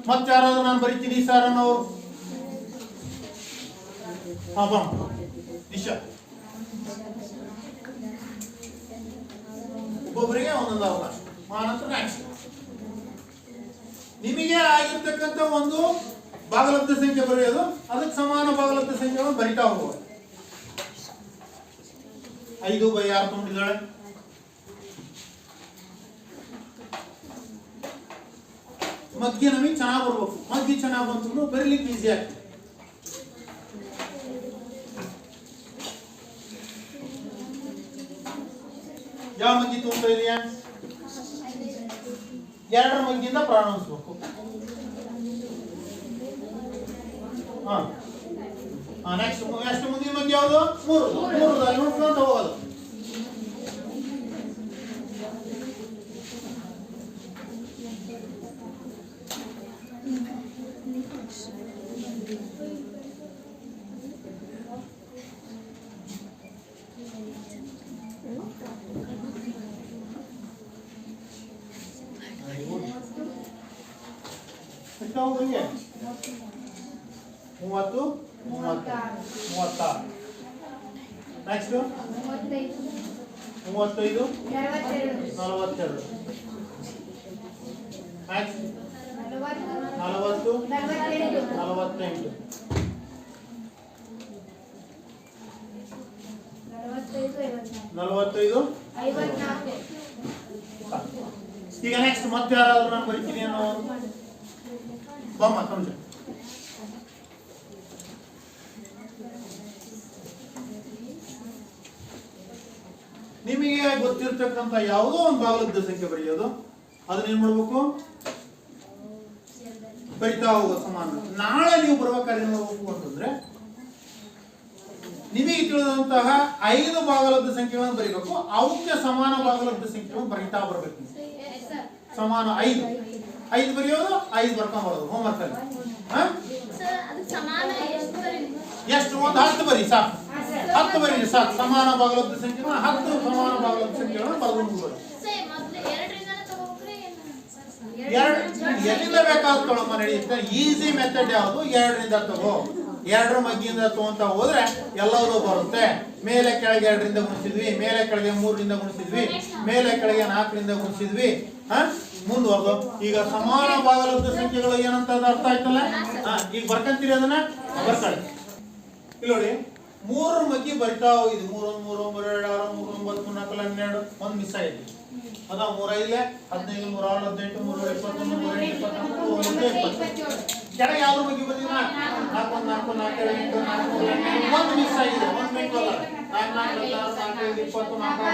[SPEAKER 1] ಮತ್ತೆ ಯಾರಾದ್ರೂ ನಾನು ಬರಿತೀನಿ ಸರ್ ಅನ್ನೋರು? ಹಾ ಬಾ ನಿಶಾ ಒಬ್ಬೊಬ್ಬರಿಗೆ ಒಂದೊಂದು ಅವಕಾಶ. ಆನಂತರ ನೆಕ್ಸ್ಟ್ ನಿಮಗೆ ಆಗಿರ್ತಕ್ಕಂಥ ಒಂದು ಭಾಗಲಬ್ಧ ಸಂಖ್ಯೆ ಬರೆಯೋದು, ಅದಕ್ಕೆ ಸಮಾನ ಭಾಗಲಬ್ಧ ಸಂಖ್ಯೆಗಳನ್ನು ಬರಿತಾ ಹೋಗೋದು. 5/6 ತುಂಬಿದ್ದಾಳೆ. ಮಗ್ಗಿ ನಮಗೆ ಚೆನ್ನಾಗಿ ಬರ್ಬೇಕು. ಮಗ್ಗಿ ಚೆನ್ನಾಗಿ ಬಂತು ಬರೀಲಿಕ್ಕೆ ಈಸಿ ಆಗ್ತದೆ. ಯಾವ ಮಗ್ಗಿ ತುಂಬ್ತಾ ಇದೆಯಾ? 2ರ ಮಗ್ಗಿಯಿಂದ ಪ್ರಾರಂಭಿಸ್ಬೇಕು. ನೆಕ್ಸ್ಟ್ ಎಷ್ಟು ಮುಂದಿನ ಮಗ್ಗಿ ಯಾವುದು? 3 ನೋಡ್ಕೊಂತ ಹೋಗೋದು. ಎಷ್ಟಾಗುತ್ತೆ? 30, 36. ನೆಕ್ಸ್ಟ್ 35, 42. ನೆಕ್ಸ್ಟ್ 40, 48. 45, 54. ಈಗ ನೆಕ್ಸ್ಟ್ ಮತ್ತೆ ಯಾರಾದ್ರೂ ನಾನು ಬರೀತೀನಿ ಅನ್ನೋ ಬಮ್ಮ ಕಂಜ. ನಿಮಗೆ ಗೊತ್ತಿರ್ತಕ್ಕಂಥ ಯಾವುದೋ ಒಂದು ಭಾಗಲಬ್ಧ ಸಂಖ್ಯೆ ಬರೆಯೋದು, ಅದನ್ನ ಏನ್ ಮಾಡ್ಬೇಕು? ಬರಿತಾ ಹೋಗೋ ಸಮಾನ. ನಾಳೆ ನೀವು ಬರ್ಬೇಕಾದ್ರೆ ಏನ್ ಮಾಡ್ಬೇಕು ಅಂತಂದ್ರೆ ನಿಮಗೆ ತಿಳಿದಂತಹ 5 ಭಾಗಲಬ್ಧ ಸಂಖ್ಯೆಗಳನ್ನು ಬರೀಬೇಕು. ಅವಕ್ಕೆ ಸಮಾನ ಭಾಗಲಬ್ಧ ಸಂಖ್ಯೆಗಳನ್ನು ಬರಿತಾ ಬರ್ಬೇಕು. ಸಮಾನ 5 ಬರೆಯೋದು, 5 ಬರ್ಕೊಂಡ್ಬರೋದು ಹೋಮ್ವರ್ಕ್ ಅಲ್ಲಿ. ಎಷ್ಟು? ಒಂದು 10 ಬರಿ ಸಾಕು. 10 ಬರೀ ಸಾಕು. ಸಮಾನ ಭಾಗಲಬ್ಧ ಸಂಖ್ಯೆ 10 ಸಮಾನ ಭಾಗಲಬ್ಧ ಸಂಖ್ಯೆಗಳನ್ನು ಬರೆದು ಮುಗಿಸ್ಬೋದು. ಎಲ್ಲಿಂದ ಬೇಕಾದ್ರೂ ತೊಗೊಳಮ್ಮ, ನಡೆಯುತ್ತೆ. ಈಸಿ ಮೆಥಡ್ ಯಾವುದು? 2ರಿಂದ ತಗೋ. 2ರ ಮಗ್ಗಿಯಿಂದ ತಗೊಂತ ಹೋದ್ರೆ ಎಲ್ಲವೂ ಬರುತ್ತೆ. ಮೇಲೆ ಕೆಳಗೆ 2ರಿಂದ ಗುಣಿಸಿದ್ವಿ, ಮೇಲೆ ಕೆಳಗೆ 3ರಿಂದ ಗುಣಿಸಿದ್ವಿ, ಮೇಲೆ ಕೆಳಗೆ 4ರಿಂದ ಗುಣಿಸಿದ್ವಿ. ಮುಂದುವರೆದು ಈಗ ಸಮಾನ ಭಾಗಲಬ್ಧ ಸಂಖ್ಯೆಗಳು ಏನಂತ ಅರ್ಥ ಆಯ್ತಲ್ಲ? ಈಗ ಬರ್ಕಂತೀರಿ ಅದನ್ನ ಬರ್ಕೊಳ್ಳಿ. ಇಲ್ಲಿ ನೋಡಿ, 3 ಮಗ್ಗಿ ಬರಿತಾ ಹೋಗಿದ್ವಿ. 3 1 3 3 2 6 3 9 3 4 12 ಒಂದು ಮಿಸ್ ಆಯ್ತು. ಅದ 3 5 15 3 6 18 3 21 3 24 20 ಕೆಳಗೆ ಯಾವ್ದು ಮಗ್ಗಿ ಬಂದಿಲ್ಲ? 4 1 4 4 7 8 4 ಒಂದು ಮಿಸ್ ಆಗಿದೆ. ಒಂದು ಮಿನಿಟ್ ಅಲ್ಲ. 4 4 16 4 20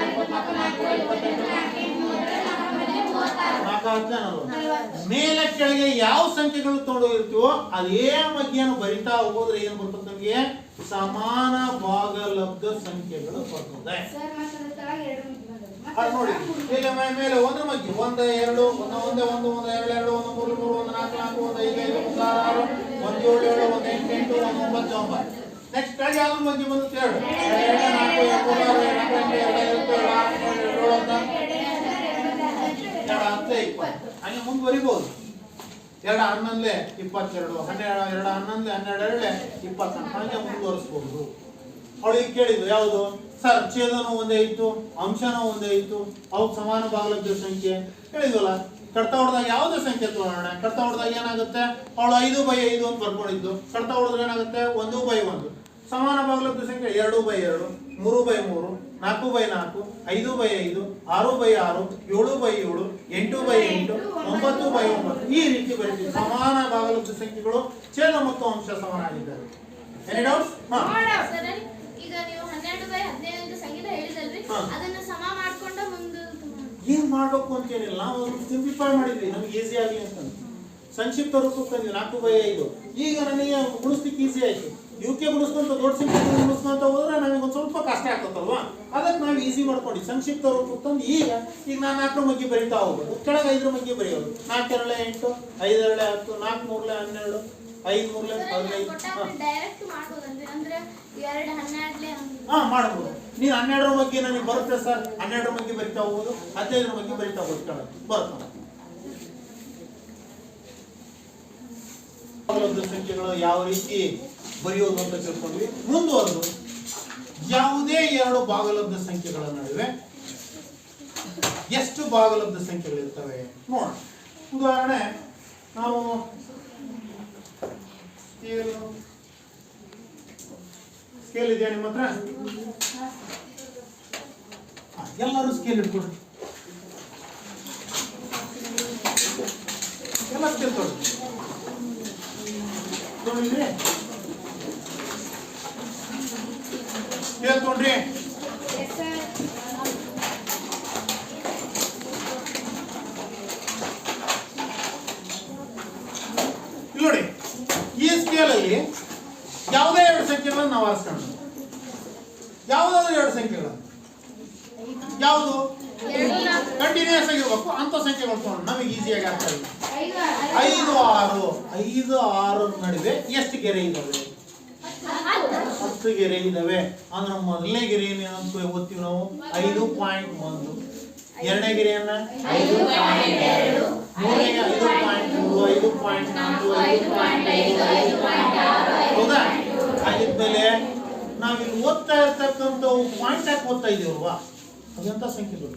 [SPEAKER 1] 4 ಮೇಲೆ ಕೆಳಗೆ ಯಾವ ಸಂಖ್ಯೆಗಳು ತಗೊಂಡೋಗಿರ್ತೀವೋ ಅದೇ ಮಗ್ಗಿಯನ್ನು ಬರಿತಾ ಹೋಗೋದ್ರೆ ಏನ್ ಬರ್ತದೆ? ನಮಗೆ ಸಮಾನ ಭಾಗಲಬ್ಧ ಸಂಖ್ಯೆಗಳು ಬರ್ತದೆ. ನೋಡಿ, ಇಲ್ಲಿ ಮೇಲೆ 1 ಮಗ್ಗಿ 1 2 1 1 1 1 2 2 1 3 3 1 4 4 1 5 5 1 6 1 7 7 1 8 8 1 9 9. ನೆಕ್ಸ್ಟ್ ಕೆಳಗೆ ಯಾವ್ದು ಮಗ್ಗಿ ಬಂದು 2 4 ಹಂಗೆ ಮುಂದುವರಿಬಹುದು. 2 11 22 12 2 11 12 20 ಹಂಗೆ ಮುಂದುವರಿಸಬಹುದು. ಅವಳಿಗೆ ಕೇಳಿದ್ರು ಯಾವುದು? ಸರ್ ಛೇದನೂ ಒಂದೇ ಇತ್ತು, ಅಂಶನೂ ಒಂದೇ ಇತ್ತು, ಅವ್ರು ಸಮಾನ ಭಾಗಲಬ್ಧ ಸಂಖ್ಯೆ ಹೇಳಿದ್ವಲ್ಲ. ಕಡ್ತಾ ಹೊಡೆದಾಗ ಯಾವುದೇ ಸಂಖ್ಯೆ ತಗೊಳ್ಳೋಣ. ಕಡ್ತಾ ಹೊಡೆದಾಗ ಏನಾಗುತ್ತೆ? ಅವಳು 5/5 ಅಂತ ಬರ್ಕೊಂಡಿದ್ದು. ಕಡ್ತಾ ಹೊಡೆದ್ರೆ ಏನಾಗುತ್ತೆ? 1/1. ಸಮಾನ ಭಾಗಲಬ್ಧ ಸಂಖ್ಯೆ 2/2, 3/3, 4/4, 5/5, 6/6, 7/7, 8/8, 9/9 ಈ ರೀತಿ ಬರೀತೀವಿ. ಸಮಾನ ಭಾಗಲಬ್ಧ ಸಂಖ್ಯೆಗಳು ಛೇದ ಮತ್ತು ಅಂಶ ಸಮನಾಗಿದ್ದಾರೆ. Any doubts?
[SPEAKER 3] ಈಗ ನೀವು 12/15 ಅಂತ ಸಂಗೀತ ಹೇಳಿದಲ್ರಿ, ಅದನ್ನ ಸಮ ಮಾಡ್ಕೊಂಡು ಮುಂದೆ
[SPEAKER 1] ಏನ್ ಮಾಡ್ಬೇಕು ಅಂತ ಏನಿಲ್ಲ. ನಾವು ಸಿಂಪ್ಲಿಫೈ ಮಾಡಿದ್ವಿ ನಮ್ಗೆ ಈಸಿ ಆಗಲಿ ಅಂತ. ಸಂಕ್ಷಿಪ್ತ ರೂಪಕ್ಕೆ ತಂದ್ವಿ 4/5. ಈಗ ನನಗೆ ಗುಣಿಸ್ಲಿಕ್ಕೆ ಈಸಿ ಆಯ್ತು. ಇವಕ್ಕೆ ಗುಣಿಸ್ಕೊಂತ ದೊಡ್ಡ ಸಂಖ್ಯೆ ಗುಣಿಸ್ಕೊಂತ ಹೋದ್ರೆ ನಮಗೆ ಒಂದು ಸ್ವಲ್ಪ ಕಷ್ಟ ಆಗ್ತದಲ್ವಾ? ಅದಕ್ಕೆ ನಾವು ಈಸಿ ಮಾಡ್ಕೊಂಡು ಸಂಕ್ಷಿಪ್ತ ರೂಪಕ್ಕೆ ತಂದು ಈಗ ನಾನು 4 ಮಗ್ಗಿ ಬರಿತಾ ಹೋಗೋದು. ಕೆಳಗೆ 5 ಮಗ್ಗಿ ಬರೆಯೋದು. 4 2 8, 5 2 10, 4 3 12, 5 3 15.
[SPEAKER 3] ಡೈರೆಕ್ಟ್ ಮಾಡ್ಬೋದಂದ್ರೆ ಅಂದ್ರೆ 2 12
[SPEAKER 1] ಮಾಡಬಹುದು. ನೀನು 12ರ ಮಗ್ಗಿ ನನಗೆ ಬರುತ್ತೆ ಸರ್, 12ರ ಮಗ್ಗಿ ಬರಿತಾ ಹೋಗೋದು, 15ರ ಮಗ್ಗಿ ಬರಿತಾ ಹೋಗೋದು. ಕೆಳಗೆ ಬರುತ್ತೆ. ಭಾಗಲಬ್ಧ ಸಂಖ್ಯೆಗಳು ಯಾವ ರೀತಿ ಬರೆಯೋದು ಅಂತ ತಿಳ್ಕೊಂಡ್ವಿ. ಮುಂದುವರೆದು ಯಾವುದೇ 2 ಭಾಗಲಬ್ಧ ಸಂಖ್ಯೆಗಳ ನಡುವೆ ಎಷ್ಟು ಭಾಗಲಬ್ಧ ಸಂಖ್ಯೆಗಳಿರ್ತವೆ ನೋಡೋಣ. ಉದಾಹರಣೆ, ನಾವು ಸ್ಕೇಲ್ ಇದೆಯಾ ನಿಮ್ಮ ಹತ್ರ? ಎಲ್ಲರೂ ಸ್ಕೇಲ್ ಇಟ್ಕೊಡ್ರಿ, ಎಲ್ಲ ಸ್ಕೇಲ್ ತೊಗೊಳ್ರಿ. ತೊಗೊಂಡ್ರಿ ಸ್ಕೇಲ್ ತೊಗೊಂಡ್ರಿ. ನೋಡಿ, ಈ ಸ್ಕೇಲ್ ಅಲ್ಲಿ ಯಾವುದೇ ಎರಡು ಸಂಖ್ಯೆಗಳನ್ನು ನಾವು ಆರಿಸ್ಕೊಂಡು, ಯಾವುದಾದ್ರೂ ಎರಡು ಸಂಖ್ಯೆಗಳನ್ನು, ಯಾವುದು ಕಂಟಿನ್ಯೂಸ್ ಆಗಿರ್ಬೇಕು ಅಂತ ಸಂಖ್ಯೆಗಳು ತಗೊಂಡು ನಮಗೆ ಈಸಿಯಾಗಿ ಅರ್ಥ ಇಲ್ಲ. 5, 6, 5, 6 ನಡುವೆ ಎಷ್ಟು ಗೆರೆ ಇದಾವೆ? 10 ಗೆರೆ ಇದಾವೆ. ಅಂದ್ರೆ ಮೊದಲನೇ ಗೆರೆಯನ್ನು ಏನಂತ ಓದ್ತೀವಿ ನಾವು? 5.1. ಎರಡನೇ ಗೆರೆಯನ್ನ 5.2, ಮೂರನೇ 5.3, 5.4, 5.5, ಹೌದಾ? ಆಗಿದ್ಮೇಲೆ ನಾವಿಲ್ಲಿ ಓದ್ತಾ ಇರ್ತಕ್ಕಂಥವು ಪಾಯಿಂಟ್ ಹಾಕಿ ಓದ್ತಾ ಇದೀವಲ್ವಾ, ಅದೆಂತ ಸಂಖ್ಯೆಗಳು?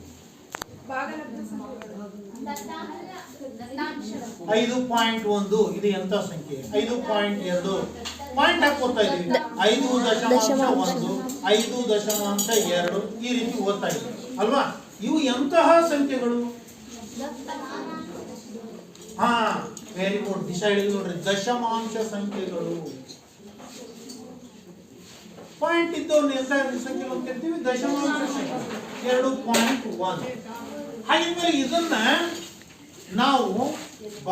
[SPEAKER 1] 5.1 ಇದು ಎಂತ ಸಂಖ್ಯೆ? 5.2 ಪಾಯಿಂಟ್ ಹಾಕಿ ಓದ್ತಾ ಇದೀವಿ. 5.1, 5.2 ಈ ರೀತಿ ಓದ್ತಾ ಇದೀವಿ ಅಲ್ವಾ? ಇವು ಎಂತಹ ಸಂಖ್ಯೆಗಳು? ಹಾ, ವೆರಿ ಗುಡ್. ದಿಶಾ ಹೇಳಿದ್ರು ನೋಡ್ರಿ, ದಶಮಾಂಶ ಸಂಖ್ಯೆಗಳು. ಪಾಯಿಂಟ್ ಇದ್ದವನ್ನ ಎಂತ ಸಂಖ್ಯೆಗಳು ಕರಿತೀವಿ? ದಶಮಾಂಶ ಸಂಖ್ಯೆ. 2.1. ಹಾಗಿದ್ಮೇಲೆ ಇದನ್ನ ನಾವು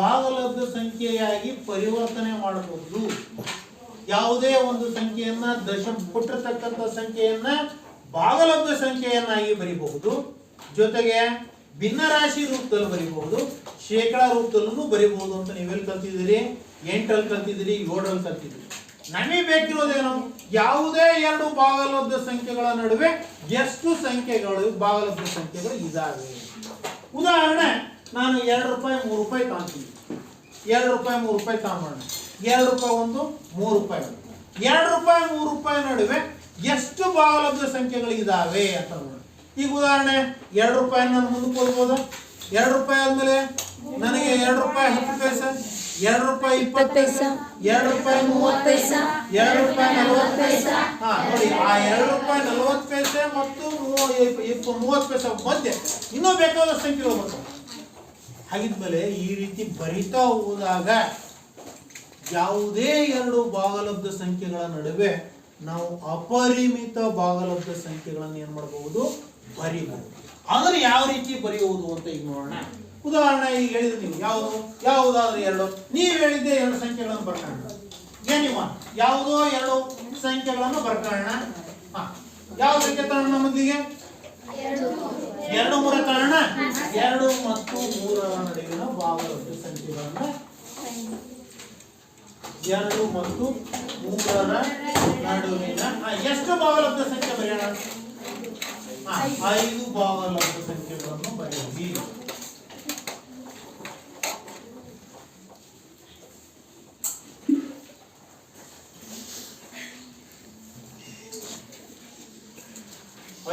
[SPEAKER 1] ಭಾಗಲಬ್ಧ ಸಂಖ್ಯೆಯಾಗಿ ಪರಿವರ್ತನೆ ಮಾಡಬಹುದು. ಯಾವುದೇ ಒಂದು ಸಂಖ್ಯೆಯನ್ನ ಕೊಟ್ಟಿರ್ತಕ್ಕಂಥ ಸಂಖ್ಯೆಯನ್ನ ಭಾಗಲಬ್ಧ ಸಂಖ್ಯೆಯನ್ನಾಗಿ ಬರೀಬಹುದು. ಜೊತೆಗೆ ಭಿನ್ನರಾಶಿ ರೂಪದಲ್ಲಿ ಬರೀಬಹುದು, ಶೇಕಡಾ ರೂಪದಲ್ಲೂ ಬರೀಬಹುದು ಅಂತ ನೀವೆಲ್ಲಿ ಕಲ್ತಿದ್ದೀರಿ? 8ರಲ್ಲಿ ಕಲ್ತಿದ್ದೀರಿ, 7ರಲ್ಲಿ ಕಲ್ತಿದ್ದೀರಿ. ನಮಗೆ ಬೇಕಿರೋದೇನು? ಯಾವುದೇ ಎರಡು ಭಾಗಲಬ್ಧ ಸಂಖ್ಯೆಗಳ ನಡುವೆ ಎಷ್ಟು ಸಂಖ್ಯೆಗಳು ಭಾಗಲಬ್ಧ ಸಂಖ್ಯೆಗಳು ಇದಾವೆ. ಉದಾಹರಣೆ, ನಾನು 2 ರೂಪಾಯಿ 3 ರೂಪಾಯಿ ತಗೊಂತೀನಿ. 2 ರೂಪಾಯಿ 3 ರೂಪಾಯಿ ತಗೊಂಬೋಣ. 2 ರೂಪಾಯಿ 1, 3 ರೂಪಾಯಿ 2 ರೂಪಾಯಿ 3 ರೂಪಾಯಿ ನಡುವೆ ಎಷ್ಟು ಭಾಗಲಬ್ಧ ಸಂಖ್ಯೆಗಳು ಇದಾವೆ ಅಂತ ನೋಡಿ. ಈಗ ಉದಾಹರಣೆ, 2 ರೂಪಾಯಿ ನಾನು ಮುಂದಕ್ಕೆ ಹೋಗ್ಬೋದು. 2 ರೂಪಾಯಿ ಆದ್ಮೇಲೆ ನನಗೆ 2 ರೂಪಾಯಿ 10 ಪೈಸೆ, 2 ರೂಪಾಯಿ 20 ಪೈಸೆ, 2 ರೂಪಾಯಿ 30 ಪೈಸೆ, 2 ರೂಪಾಯಿ 40 ಪೈಸೆ. ಹಾ ನೋಡಿ, ಆ 2 ರೂಪಾಯಿ 40 ಪೈಸೆ ಮತ್ತು 30 ಪೈಸೆ ಮಧ್ಯೆ ಇನ್ನೂ ಬೇಕಾದ ಸಂಖ್ಯೆಗಳು ಬರ್ತವೆ. ಹಾಗಿದ್ಮೇಲೆ ಈ ರೀತಿ ಬರಿತಾ ಹೋದಾಗ ಯಾವುದೇ ಎರಡು ಭಾಗಲಬ್ಧ ಸಂಖ್ಯೆಗಳ ನಡುವೆ ನಾವು ಅಪರಿಮಿತ ಭಾಗಲಬ್ಧ ಸಂಖ್ಯೆಗಳನ್ನು ಏನ್ ಮಾಡಬಹುದು? ಬರೀಬಹುದು. ಅಂದ್ರೆ ಯಾವ ರೀತಿ ಬರೆಯುವುದು ಅಂತ ಈಗ ನೋಡೋಣ. ಉದಾಹರಣೆ, ಈಗ ಹೇಳಿದ್ರೆ ನೀವು ಯಾವುದಾದ್ರೂ ಎರಡು, ನೀವು ಹೇಳಿದ್ದೆ ಎರಡು ಸಂಖ್ಯೆಗಳನ್ನು ಬರ್ಕೊಳ್ಳೋಣ. ಏನಿವ ಯಾವುದೋ ಎರಡು ಸಂಖ್ಯೆಗಳನ್ನು ಬರ್ಕೊಳ್ಳೋಣ. ಯಾವ ಸಂಖ್ಯೆ ತಗೋಣ? ಮೊದಲಿಗೆ 2, 3 ತಗೋಣ. 2 ಮತ್ತು 3ರ ನಡುವಿನ ಭಾಗಲಬ್ಧ ಸಂಖ್ಯೆಗಳನ್ನ 2 ಮತ್ತು 3ರ ನಡುವಿನ ಎಷ್ಟು ಭಾಗಲಬ್ಧ ಸಂಖ್ಯೆ ಬರೆಯೋಣ? 5 ಭಾಗಲಬ್ಧ ಸಂಖ್ಯೆಗಳನ್ನು ಬರೆಯಿರಿ.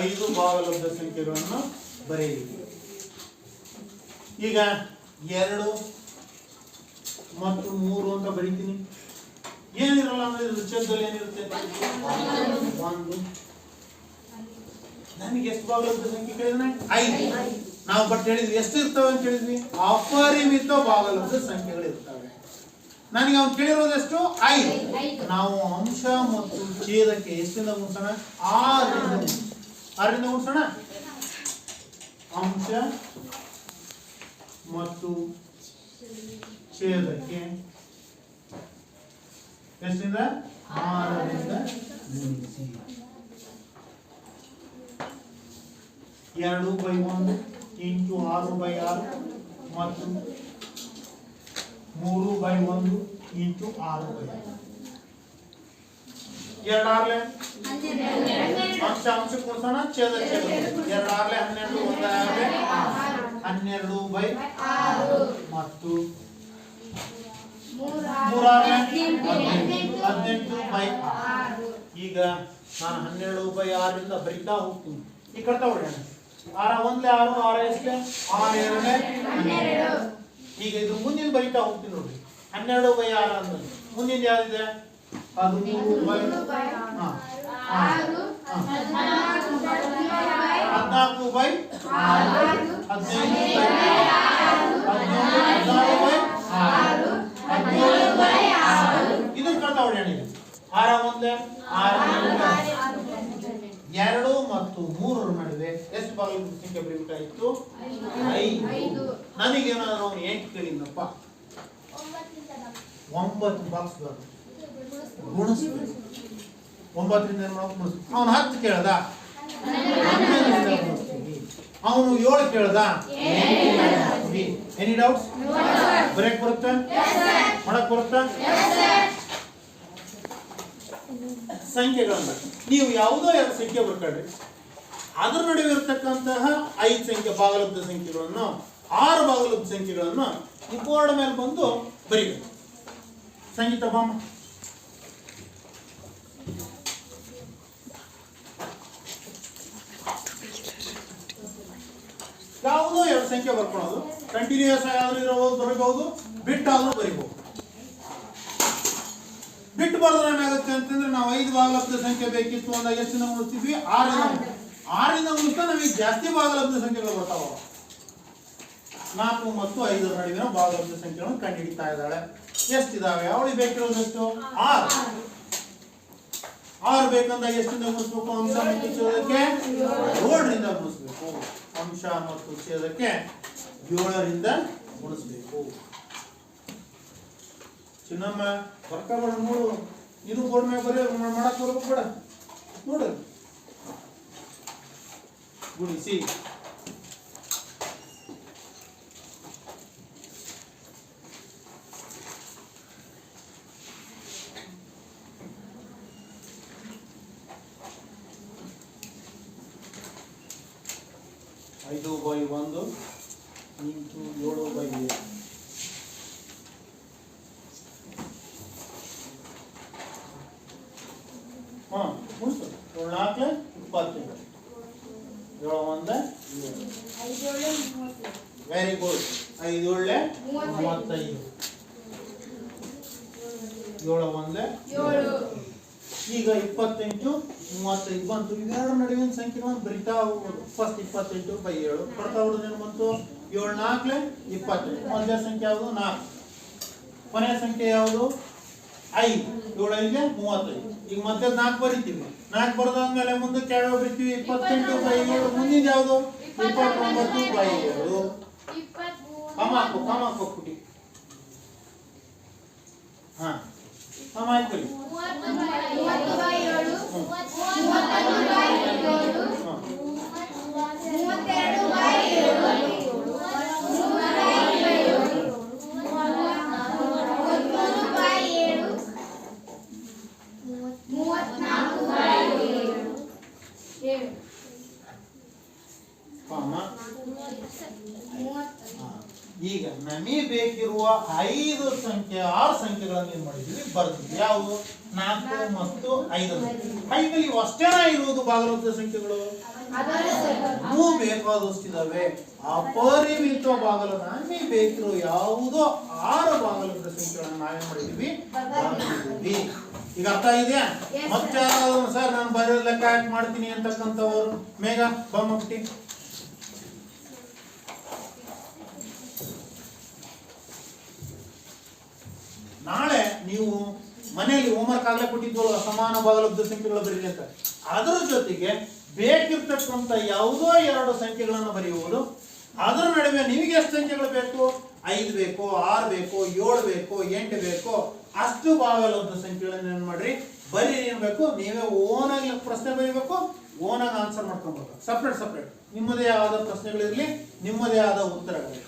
[SPEAKER 1] ಐದು ಭಾಗಲಬ್ಧ ಸಂಖ್ಯೆಗಳನ್ನು ಬರೆಯಿರಿ. ಈಗ 2 ಮತ್ತು 3 ಅಂತ ಬರೀತೀನಿ. ಏನಿರಲ್ಲ ಅಂದ್ರೆ ಛೇದದಲ್ಲಿ ಏನಿರುತ್ತೆ? 1. ನನಗೆ ಎಷ್ಟು ಭಾಗಲಬ್ಧ ಸಂಖ್ಯೆ ಕೇಳಿದ್ರೆ 5. ನಾವು ಬಟ್ ಹೇಳಿದ್ವಿ ಎಷ್ಟು ಇರ್ತವೆ ಅಂತ ಹೇಳಿದ್ವಿ? ಅಪರಿಮಿತ ಭಾಗಲಬ್ಧ ಸಂಖ್ಯೆಗಳು ಇರ್ತವೆ. ನನಗೆ ಅವ್ನು ಕೇಳಿರೋದು ಎಷ್ಟು? 5. ನಾವು ಅಂಶ ಮತ್ತು ಛೇದಕ್ಕೆ ಎಷ್ಟಿಂದ ಗುಣಿಸೋಣ? 6ರಿಂದ ಗುಣಿಸೋಣ. ಅಂಶ ಮತ್ತು ಛೇದಕ್ಕೆ ಎಷ್ಟಿಂದ? 6ರಿಂದ ಗುಣಿಸಿ. 2/1 ಇಂಟು 6/6 ಮತ್ತು 3/1 ಇಂಟು 6/6. 2 6 ಅಂಶ ಅಂಶಕ್ಕೆ ಕೊಡ್ಸೋಣ, ಛೇದ ಛೇದ. 2 6 12, 12/6 ಮತ್ತು 3 18/6. ಈಗ ನಾನು 12/6 ಬರಿತಾ ಹೋಗ್ತೀನಿ. ಈ ಕಡೆ ತಗೊಳ್ಳೋಣ. 6 ಒಂದ್ಲೆ 6 6 ಎಷ್ಟೇ 6 ಎರಡೇ 12. ಈಗ ಇದು ಮುಂದಿನ ಬರಿತಾ ಹೋಗ್ತೀನಿ ನೋಡ್ರಿ 12/6 ಅಂದ್ರೆ ಮುಂದಿನ ಯಾವ್ದಿದೆ 13/6 ಇದನ್ನ ಕಳ್ತಾ ಹೊಡೆಯೋಣ. 6 ಒಂದ್ಲೆ 2 ಮತ್ತು 3 ನಡುವೆ ಎಷ್ಟು ಭಾಗಲಬ್ಧ ಸಂಖ್ಯೆ ಬರೀಬೇಕಾಗಿತ್ತು 5. ನನಗೇನಾದ್ರು ಅವನು 8 ಕೇಳಿದ್ನಪ್ಪ 9 ಬಾಕ್ಸ್ ಬರ್ತದೆ ಗುಣಿಸ್ಬೇಕು 9ರಿಂದ ಏನು ಮಾಡೋದು ಗುಣಿಸ್ಬೇಕು. ಅವನು 10 ಕೇಳ್ದ 11ರಿಂದ ಗುಣಿಸ್ತೀವಿ. ಅವನು 7 ಕೇಳ್ದ ಎನಿ ಡೌಟ್ಸ್ ಬ್ರೇಕ್ ಬರುತ್ತಾ ಮಾಡಕ್ ಬರುತ್ತಾ ಸಂಖ್ಯೆಗಳನ್ನ ನೀವು ಯಾವುದೋ 2 ಸಂಖ್ಯೆ ಬರ್ಕೊಳ್ರಿ ಅದರ ನಡುವೆ ಇರತಕ್ಕಂತಹ 5 ಸಂಖ್ಯೆ ಭಾಗಲಬ್ಧ ಸಂಖ್ಯೆಗಳನ್ನು 6 ಭಾಗಲಬ್ಧ ಸಂಖ್ಯೆಗಳನ್ನು ಈ ಬೋರ್ಡ್ ಮೇಲೆ ಬಂದು ಬರೀಬೇಕು. ಸಂಗೀತ ಬಾಮ ಯಾವುದೋ 2 ಸಂಖ್ಯೆ ಬರ್ಕೊಳ್ಳೋದು ಕಂಟಿನ್ಯೂಸ್ ಆದ್ರೂ ಇರಬಹುದು ಬರೀಬಹುದು ಬಿಟ್ಟಾದ್ರೂ ಬರೀಬಹುದು. ಬಿಟ್ಟು ಬರೆದ್ರೆ ಏನಾಗುತ್ತೆ ಅಂತಂದ್ರೆ ನಾವು 5 ಭಾಗಲಬ್ಧ ಸಂಖ್ಯೆ ಬೇಕಿತ್ತು ಅಂದಾಗ ಎಷ್ಟಿಂದ ಉಳಿಸ್ತೀವಿ 6ರಿಂದ ಉಳಿಸ್ತಾ ನಮಗೆ ಜಾಸ್ತಿ ಭಾಗಲಬ್ಧ ಸಂಖ್ಯೆಗಳು ಬರ್ತಾವ. 4 ಮತ್ತು 5 ನಡುವಿನ ಭಾಗಲಬ್ಧ ಸಂಖ್ಯೆಗಳನ್ನು ಕಂಡುಹಿಡಿತಾ ಇದ್ದಾಳೆ. ಎಷ್ಟಿದಾವೆ ಅವಳಿಗೆ ಬೇಕಿರೋದಷ್ಟು 6 ಬೇಕಂದಾಗ ಎಷ್ಟಿಂದ ಗುಣಿಸ್ಬೇಕು ಅಂಶ ಮತ್ತು ಛೇದಕ್ಕೆ 7ರಿಂದ ಗುಣಿಸ್ಬೇಕು. ಅಂಶ ಮತ್ತು ಛೇದಕ್ಕೆ 7ರಿಂದ ಗುಣಿಸ್ಬೇಕು. ಚಿನ್ನಮ್ಮ ಬರ್ಕಬೇಡ ನೋಡು ಇದು ಬೋರ್ಡ್ ಮೇಲೆ ಬರೀ ಮಾಡಕ್ ಬರ್ಬೇಕು ಬೇಡ ನೋಡು ಗುಣಿಸಿ ಐದು ಬೈ 1 ಇಂಟು 7/7 ಮುಗಿಸು 4 20 7 1 ವೆರಿ ಗುಡ್ 5 7 35 7 1 ಈಗ 28 35 ಬಂತು. ಇವೆರಡು ನಡುವಿನ ಸಂಖ್ಯೆಗಳನ್ನು ಬರಿತಾ ಹೋಗೋದು. ಫಸ್ಟ್ 28/7 ಕೊಡ್ತಾ ಹೋಗೋದು ಏನು ಬಂತು 7 4 20. ಮೊದಲ ಸಂಖ್ಯೆ ಯಾವುದು 4 ಕೊನೆಯ ಸಂಖ್ಯೆ ಯಾವುದು 5 7 5 35. ಈಗ ಮತ್ತೆ 4 ಬರಿತೀವಿ 4 ಬರೆದಾದ್ಮೇಲೆ ಮುಂದಕ್ಕೆ ಯಾವ ಬರಿತೀವಿ 28/7 ಮುಂದಿನ ಯಾವುದು 29/7 ಕಮಾಕು ಕುಟಿ ಹಾ ಕಮಾಯ್ತು 30 ಈಗ ನಮಗೆ ಬೇಕಿರುವ 5 ಸಂಖ್ಯೆ 6 ಸಂಖ್ಯೆಗಳನ್ನು ಏನು ಮಾಡಿದ್ವಿ ಬರ್ತೀವಿ. ಯಾವುದು 4 ಮತ್ತು 5 5ನಲ್ಲಿ ಅಷ್ಟೇನಾ ಇರುವುದು ಭಾಗಲಬ್ಧ ಸಂಖ್ಯೆಗಳು ಬೇಕಾದಷ್ಟಿದಾವೆ. ಅಪರಿಮಿತ ಭಾಗಲಬ್ಧ ನಮಗೆ ಬೇಕಿರೋ ಯಾವುದೋ 6 ಭಾಗಲಬ್ಧ ಸಂಖ್ಯೆಗಳನ್ನು ನಾವೇನ್ ಮಾಡಿದ್ವಿ ಬರ್ತಿದ್ವಿ. ಈಗ ಅರ್ಥ ಇದೆಯಾ? ಮತ್ತೆ ಸರ್ ನಾನು ಬರೆಯೋದು ಲೆಕ್ಕ ಯಾಕೆ ಮಾಡ್ತೀನಿ ಅಂತಕ್ಕಂಥವ್ರು ಮೇಘ ಬೊಮ್ಮಟ್ಟಿ ನಾಳೆ ನೀವು ಮನೆಯಲ್ಲಿ ಹೋಮ್ವರ್ಕ್ ಆಗಲೇ ಕೊಟ್ಟಿದ್ವಲ್ಲ ಸಮಾನ ಭಾಗಲಬ್ಧ ಸಂಖ್ಯೆಗಳು ಬರೀರಿ ಅಂತ. ಅದರ ಜೊತೆಗೆ ಬೇಕಿರ್ತಕ್ಕಂಥ ಯಾವುದೋ 2 ಸಂಖ್ಯೆಗಳನ್ನು ಬರೆಯುವುದು. ಅದರ ನಡುವೆ ನಿಮಗೆ ಎಷ್ಟು ಸಂಖ್ಯೆಗಳು ಬೇಕು 5 ಬೇಕು 6 ಬೇಕು 7 ಬೇಕು 8 ಬೇಕು ಅಷ್ಟು ಭಾಗಲಬ್ಧ ಸಂಖ್ಯೆಗಳನ್ನು ಏನು ಮಾಡ್ರಿ ಬರೀ ಏನ್ ಬೇಕು ನೀವೇ ಓನಾಗಿ ಪ್ರಶ್ನೆ ಬರೀಬೇಕು ಓನಾಗಿ ಆನ್ಸರ್ ಮಾಡ್ಕೊಬೇಕು. ಸಪ್ರೇಟ್ ನಿಮ್ಮದೇ ಆದ ಪ್ರಶ್ನೆಗಳಿರಲಿ ನಿಮ್ಮದೇ ಆದ ಉತ್ತರಗಳಿರಲಿ.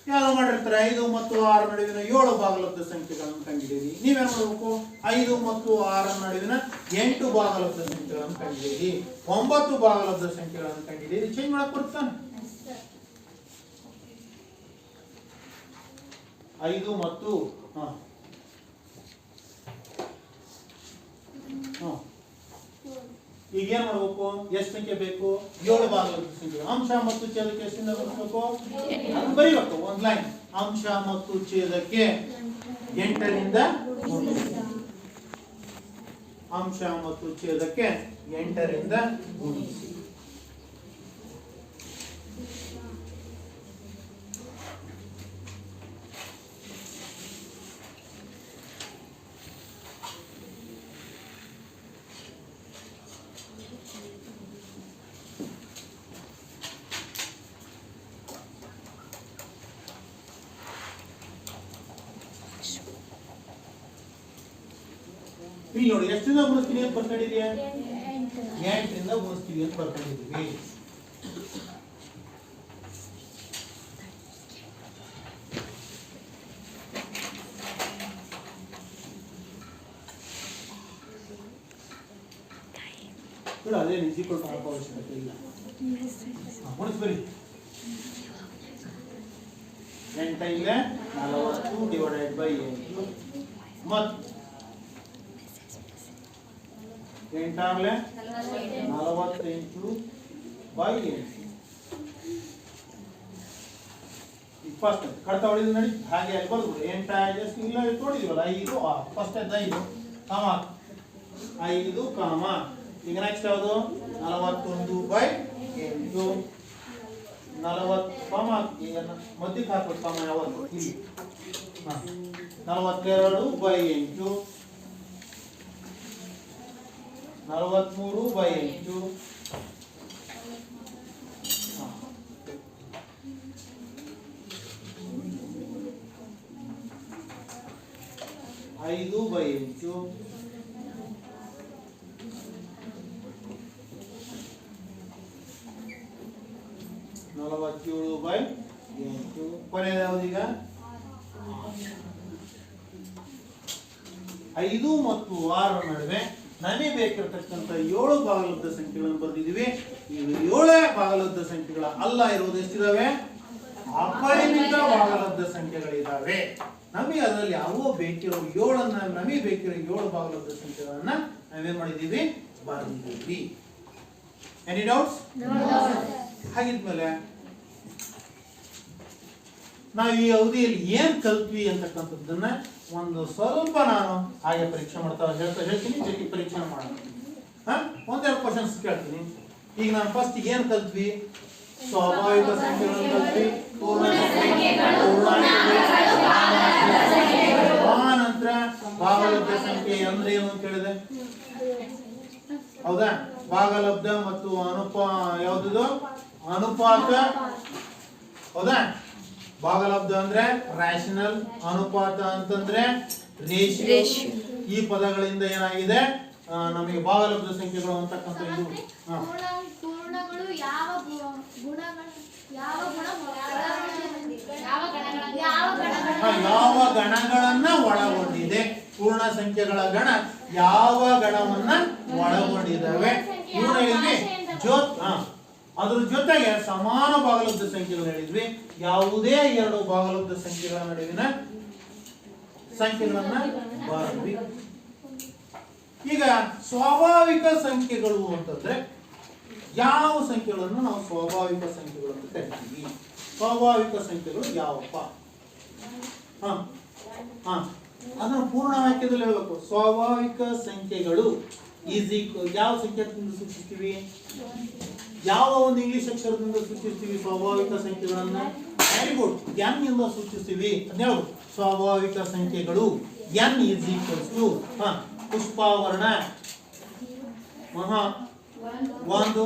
[SPEAKER 1] ಯಾವ ಮಾಡಿರ್ತಾರೆ 5 ಮತ್ತು 6 ನಡುವಿನ 7 ಭಾಗಲಬ್ಧ ಸಂಖ್ಯೆಗಳನ್ನು ಕಂಡುಹಿಡಿಯಿರಿ. ನೀವೇನ್ ಮಾಡಬೇಕು 5 ಮತ್ತು 6 ನಡುವಿನ 8 ಭಾಗಲಬ್ಧ ಸಂಖ್ಯೆಗಳನ್ನು ಕಂಡುಹಿಡಿಯಿರಿ. 9 ಭಾಗಲಬ್ಧ ಸಂಖ್ಯೆಗಳನ್ನು ಕಂಡುಹಿಡಿಯಿರಿ. ಚೇಂಜ್ ಮಾಡಕ್ ಬರುತ್ತಾನೆ 5 ಮತ್ತು ಈಗ ಏನ್ ಮಾಡ್ಬೇಕು? ಎಷ್ಟು ಸಂಖ್ಯೆ ಬೇಕು? 7 ಭಾಗಲಬ್ಧ ಸಂಖ್ಯೆ. ಅಂಶ ಮತ್ತು ಛೇದಕ್ಕೆ ಎಷ್ಟಿಂದ ಗುಣಿಸ್ಬೇಕು? ಅದನ್ನ ಬರೀಬೇಕು ಒಂದು ಲೈನ್. ಅಂಶ ಮತ್ತು ಛೇದಕ್ಕೆ 8ರಿಂದ ಗುಣಿಸಿ. ಅಂಶ ಮತ್ತು ಛೇದಕ್ಕೆ 8ರಿಂದ ಗುಣಿಸಿ. ಇಲ್ಲಿ ನೋಡಿ ಎಷ್ಟರಿಂದ ಗುಣಿಸ್ತೀನಿ ಅಂತ ಬರ್ಕೊಂಡಿದ್ಯಾ? 8ರಿಂದ ಗುಣಿಸ್ತೀವಿ ಅಂತ ಬರ್ಕೊಂಡಿದ್ದೀವಿ. ಅದೇ ಈಕ್ವಲ್ ಟು ಹಾಕೋ ಅವಶ್ಯಕತೆ ಇಲ್ಲ. ಗುಣಿಸ್ಬರಿ. 8 × 40 ಡಿವೈಡೆಡ್ ಬೈ 8 ಮತ್ತು 8 ಆಗಲೇ 48 ಬೈ 8 20 ಕಡ್ತಾ ಹೊಡಿದು ನೋಡಿ ಹಾಗೆ ಅಲ್ಲಿ ಬರ್ದು 8 ಜಸ್ಟ್ ಇಲ್ಲ ತೋಡಿದೀವಲ್ಲ 5 ಫಸ್ಟ್ 5 ಕಾಮ 5 ಕಾಮ ಈಗ ನೆಕ್ಸ್ಟ್ ಯಾವುದು 41 ಬೈ 8 40 ಕಾಮ ಈಗ ಮಧ್ಯಕ್ಕೆ ಹಾಕ್ಬೇಕು ಕಾಮ ಯಾವುದು ಇಲ್ಲಿ 42 ಬೈ 8 43 ಬೈ 8 5 ಬೈ 8 47 ಬೈ 8 ಕೊನೆಯದು ಯಾವ್ದೀಗ 5 ಮತ್ತು 6 ನಡುವೆ ನಮಗೆ ಬೇಕಿರತಕ್ಕಂಥ 7 ಭಾಗಲಬ್ಧ ಸಂಖ್ಯೆಗಳನ್ನು ಬರೆದಿದ್ದೀವಿ. ಈ 7 ಭಾಗಲಬ್ಧ ಸಂಖ್ಯೆಗಳ ಅಲ್ಲ ಇರುವುದು ಎಷ್ಟಿದಾವೆ? ಅಪರಿಮಿತ ಭಾಗಲಬ್ಧ ಸಂಖ್ಯೆಗಳಿದಾವೆ. ನಮಗೆ ಅದರಲ್ಲಿ ಯಾವ ಬೇಕಿರೋ 7 ನಮಗೆ ಬೇಕಿರೋ 7 ಭಾಗಲಬ್ಧ ಸಂಖ್ಯೆಗಳನ್ನ ನಾವೇನ್ ಮಾಡಿದ್ದೀವಿ? ಬರೆದಿದ್ದೀವಿ. Any doubts? ಹಾಗಿದ್ಮೇಲೆ ನಾವು ಈ ಅವಧಿಯಲ್ಲಿ ಏನ್ ಕಲ್ತ್ವಿ ಅಂತಕ್ಕಂಥದ್ದನ್ನ ಒಂದು ಸ್ವಲ್ಪ ನಾನು ಹಾಗೆ ಪರೀಕ್ಷೆ ಹೇಳ್ತೀನಿ. ಜೊತೆಗೆ ಪರೀಕ್ಷೆ ಮಾಡೋಣ. ಒಂದೆರಡು ಕ್ವಶನ್ಸ್ ಕೇಳ್ತೀನಿ. ಈಗ ನಾನು ಫಸ್ಟ್ ಏನ್ ಕಲ್ತ್ವಿ? ಸ್ವಾಭಾವಿಕ ಸಂಖ್ಯೆಗಳನ್ನು ಕಲ್ತ್ವಿ. ನಂತರ ಭಾಗಲಬ್ಧ ಸಂಖ್ಯೆ ಅಂದ್ರೆ ಏನು ಅಂತ ಹೇಳಿದೆ, ಹೌದಾ? ಭಾಗಲಬ್ಧ ಮತ್ತು ಯಾವ್ದು ಅನುಪಾತ, ಹೌದಾ? ಭಾಗಲಬ್ಧ ಅಂದ್ರೆ ರ್ಯಾಷನಲ್, ಅನುಪಾತ ಅಂತಂದ್ರೆ ರೇಷಿಯೋ. ಈ ಪದಗಳಿಂದ ಏನಾಗಿದೆ ನಮಗೆ ಭಾಗಲಬ್ಧ ಸಂಖ್ಯೆಗಳು ಅಂತಕ್ಕಂಥ ಇದು
[SPEAKER 3] ಪೂರ್ಣಗಳು
[SPEAKER 1] ಯಾವ ಗಣಗಳನ್ನ ಒಳಗೊಂಡಿದೆ. ಪೂರ್ಣ ಸಂಖ್ಯೆಗಳ ಗಣ ಯಾವ ಗಣವನ್ನ ಒಳಗೊಂಡಿದ್ದಾವೆ ಇವ್ರು ಹೇಳಿದ್ವಿ. ಅದ್ರ ಜೊತೆಗೆ ಸಮಾನ ಭಾಗಲಬ್ಧ ಸಂಖ್ಯೆಗಳು ಹೇಳಿದ್ವಿ. ಯಾವುದೇ 2 ಭಾಗಲಬ್ಧ ಸಂಖ್ಯೆಗಳ ನಡುವಿನ ಸಂಖ್ಯೆಗಳನ್ನ ಬರೆದ್ವಿ. ಈಗ ಸ್ವಾಭಾವಿಕ ಸಂಖ್ಯೆಗಳು ಅಂತಂದ್ರೆ ಯಾವ ಸಂಖ್ಯೆಗಳನ್ನು ನಾವು ಸ್ವಾಭಾವಿಕ ಸಂಖ್ಯೆಗಳು ಅಂತ ಕರಿತೀವಿ? ಸ್ವಾಭಾವಿಕ ಸಂಖ್ಯೆಗಳು ಯಾವಪ್ಪ? ಅದನ್ನು ಪೂರ್ಣ ವಾಕ್ಯದಲ್ಲಿ ಹೇಳಬೇಕು. ಸ್ವಾಭಾವಿಕ ಸಂಖ್ಯೆಗಳು ಈಸ್ ಈಕ್ವಲ್ ಯಾವ ಸಂಖ್ಯೆಯಿಂದ ಸೂಚಿಸ್ತೀವಿ? ಯಾವ ಒಂದು ಇಂಗ್ಲಿಷ್ ಅಕ್ಷರದಿಂದ ಸೂಚಿಸ್ತೀವಿ ಸ್ವಾಭಾವಿಕ ಸಂಖ್ಯೆಗಳನ್ನು? Very good. ಎನ್ ಇಂದ ಸೂಚಿಸ್ತೀವಿ. ಅದ್ಯಾವುದು? ಸ್ವಾಭಾವಿಕ ಸಂಖ್ಯೆಗಳು ಎನ್ ಈಸ್ ಈಕ್ವಲ್ಸ್ ಟು ಪುಷ್ಪಾವರ್ಣ 1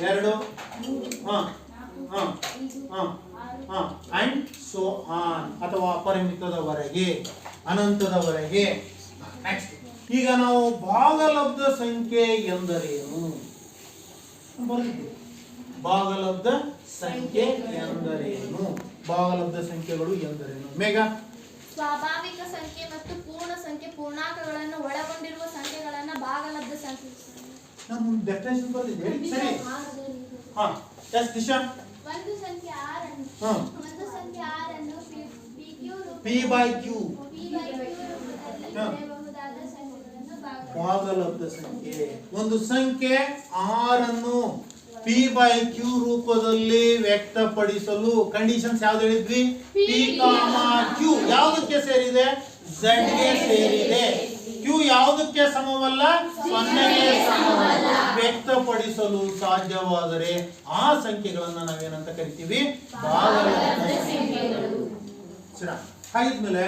[SPEAKER 1] 2 ಅಂಡ್ ಸೋ ಆನ್, ಅಥವಾ ಅಪರಿಮಿತದವರೆಗೆ, ಅನಂತದವರೆಗೆ. ನೆಕ್ಸ್ಟ್ ಈಗ ನಾವು ಭಾಗಲಬ್ಧ ಸಂಖ್ಯೆ ಎಂದರೇನು ಬರೆದಿದ್ದೇವೆ. ಭಾಗಲಬ್ಧ ಸಂಖ್ಯೆ ಎಂದರೇನು? ಭಾಗಲಬ್ಧ ಸಂಖ್ಯೆಗಳು ಎಂದರೇನು? ಮೇಘ?
[SPEAKER 3] ಸ್ವಾಭಾವಿಕ ಸಂಖ್ಯೆ ಮತ್ತು ಪೂರ್ಣ ಸಂಖ್ಯೆ ಪೂರ್ಣಾಂಕಗಳನ್ನು ಒಳಗೊಂಡಿರುವ ಸಂಖ್ಯೆಗಳನ್ನ ಭಾಗಲಬ್ಧ ಸಂಖ್ಯೆ.
[SPEAKER 1] ನಾನು ಡೆಫಿನೇಷನ್ ಬರೆದಿದ್ದೆ ಸರಿ. ಎಸ್ ದಿಶಾ?
[SPEAKER 3] ಒಂದು ಸಂಖ್ಯೆ r ಅನ್ನು p by q ರೂಪದಲ್ಲಿ ಬರೆಯಬಹುದಾದ ಸಂಖ್ಯೆಗಳನ್ನು ಭಾಗಲಬ್ಧ
[SPEAKER 1] ಭಾಗಲಬ್ಧ ಸಂಖ್ಯೆ. ಒಂದು ಸಂಖ್ಯೆ r ಅನ್ನು p/q ರೂಪದಲ್ಲಿ ವ್ಯಕ್ತಪಡಿಸಲು ಕಂಡೀಷನ್ಸ್ ಯಾವ್ದು ಹೇಳಿದ್ವಿ? p, q ಯಾವುದಕ್ಕೆ ಸೇರಿದೆ? z ಗೆ ಸೇರಿದೆ. q ಯಾವುದಕ್ಕೆ ಸಮವಲ್ಲ? 0ಗೆ ಸಮವಲ್ಲ. ವ್ಯಕ್ತಪಡಿಸಲು ಸಾಧ್ಯವಾದರೆ ಆ ಸಂಖ್ಯೆಗಳನ್ನ ನಾವೇನಂತ ಕರಿತೀವಿ? ಭಾಗಲಬ್ಧ ಸಂಖ್ಯೆಗಳು. ಸರಿ, ಹಾಗಿದ್ಮೇಲೆ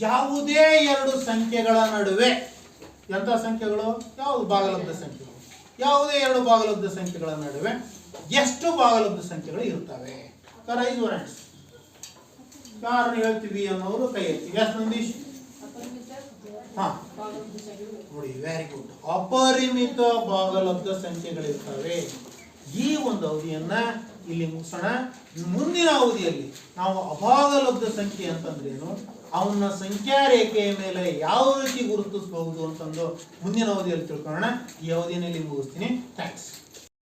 [SPEAKER 1] ಯಾವುದೇ ಎರಡು ಸಂಖ್ಯೆಗಳ ನಡುವೆ ಎಂತ ಸಂಖ್ಯೆಗಳು? ಯಾವುದು? ಭಾಗಲಬ್ಧ ಸಂಖ್ಯೆಗಳು. ಯಾವುದೇ ಎರಡು ಭಾಗಲಬ್ಧ ಸಂಖ್ಯೆಗಳ ನಡುವೆ ಎಷ್ಟು ಭಾಗಲಬ್ಧ ಸಂಖ್ಯೆಗಳು ಇರ್ತವೆ? Raise your hands. ಯಾರನ್ನು ಹೇಳ್ತೀವಿ ಅನ್ನೋರು ಕೈ ಎತ್ತಿ. ಎಸ್ ನಂದೀಶ್? ಹಾ ನೋಡಿ, ವೆರಿ ಗುಡ್. ಅಪರಿಮಿತ ಭಾಗಲಬ್ಧ ಸಂಖ್ಯೆಗಳಿರ್ತವೆ. ಈ ಒಂದು ಅವಧಿಯನ್ನ ಇಲ್ಲಿ ಮುಗಿಸೋಣ. ಮುಂದಿನ ಅವಧಿಯಲ್ಲಿ ನಾವು ಅಭಾಗಲಬ್ಧ ಸಂಖ್ಯೆ ಅಂತಂದ್ರೇನು, ಅವನ್ನ ಸಂಖ್ಯಾ ರೇಖೆಯ ಮೇಲೆ ಯಾವ ರೀತಿ ಗುರುತಿಸಬಹುದು ಅಂತಂದು ಮುಂದಿನ ಅವಧಿಯಲ್ಲಿ ತಿಳ್ಕೊಳ್ಳೋಣ. ಈ ಅವಧಿಯಲ್ಲಿ ಮುಗಿಸ್ತೀನಿ. ಥ್ಯಾಂಕ್ಸ್.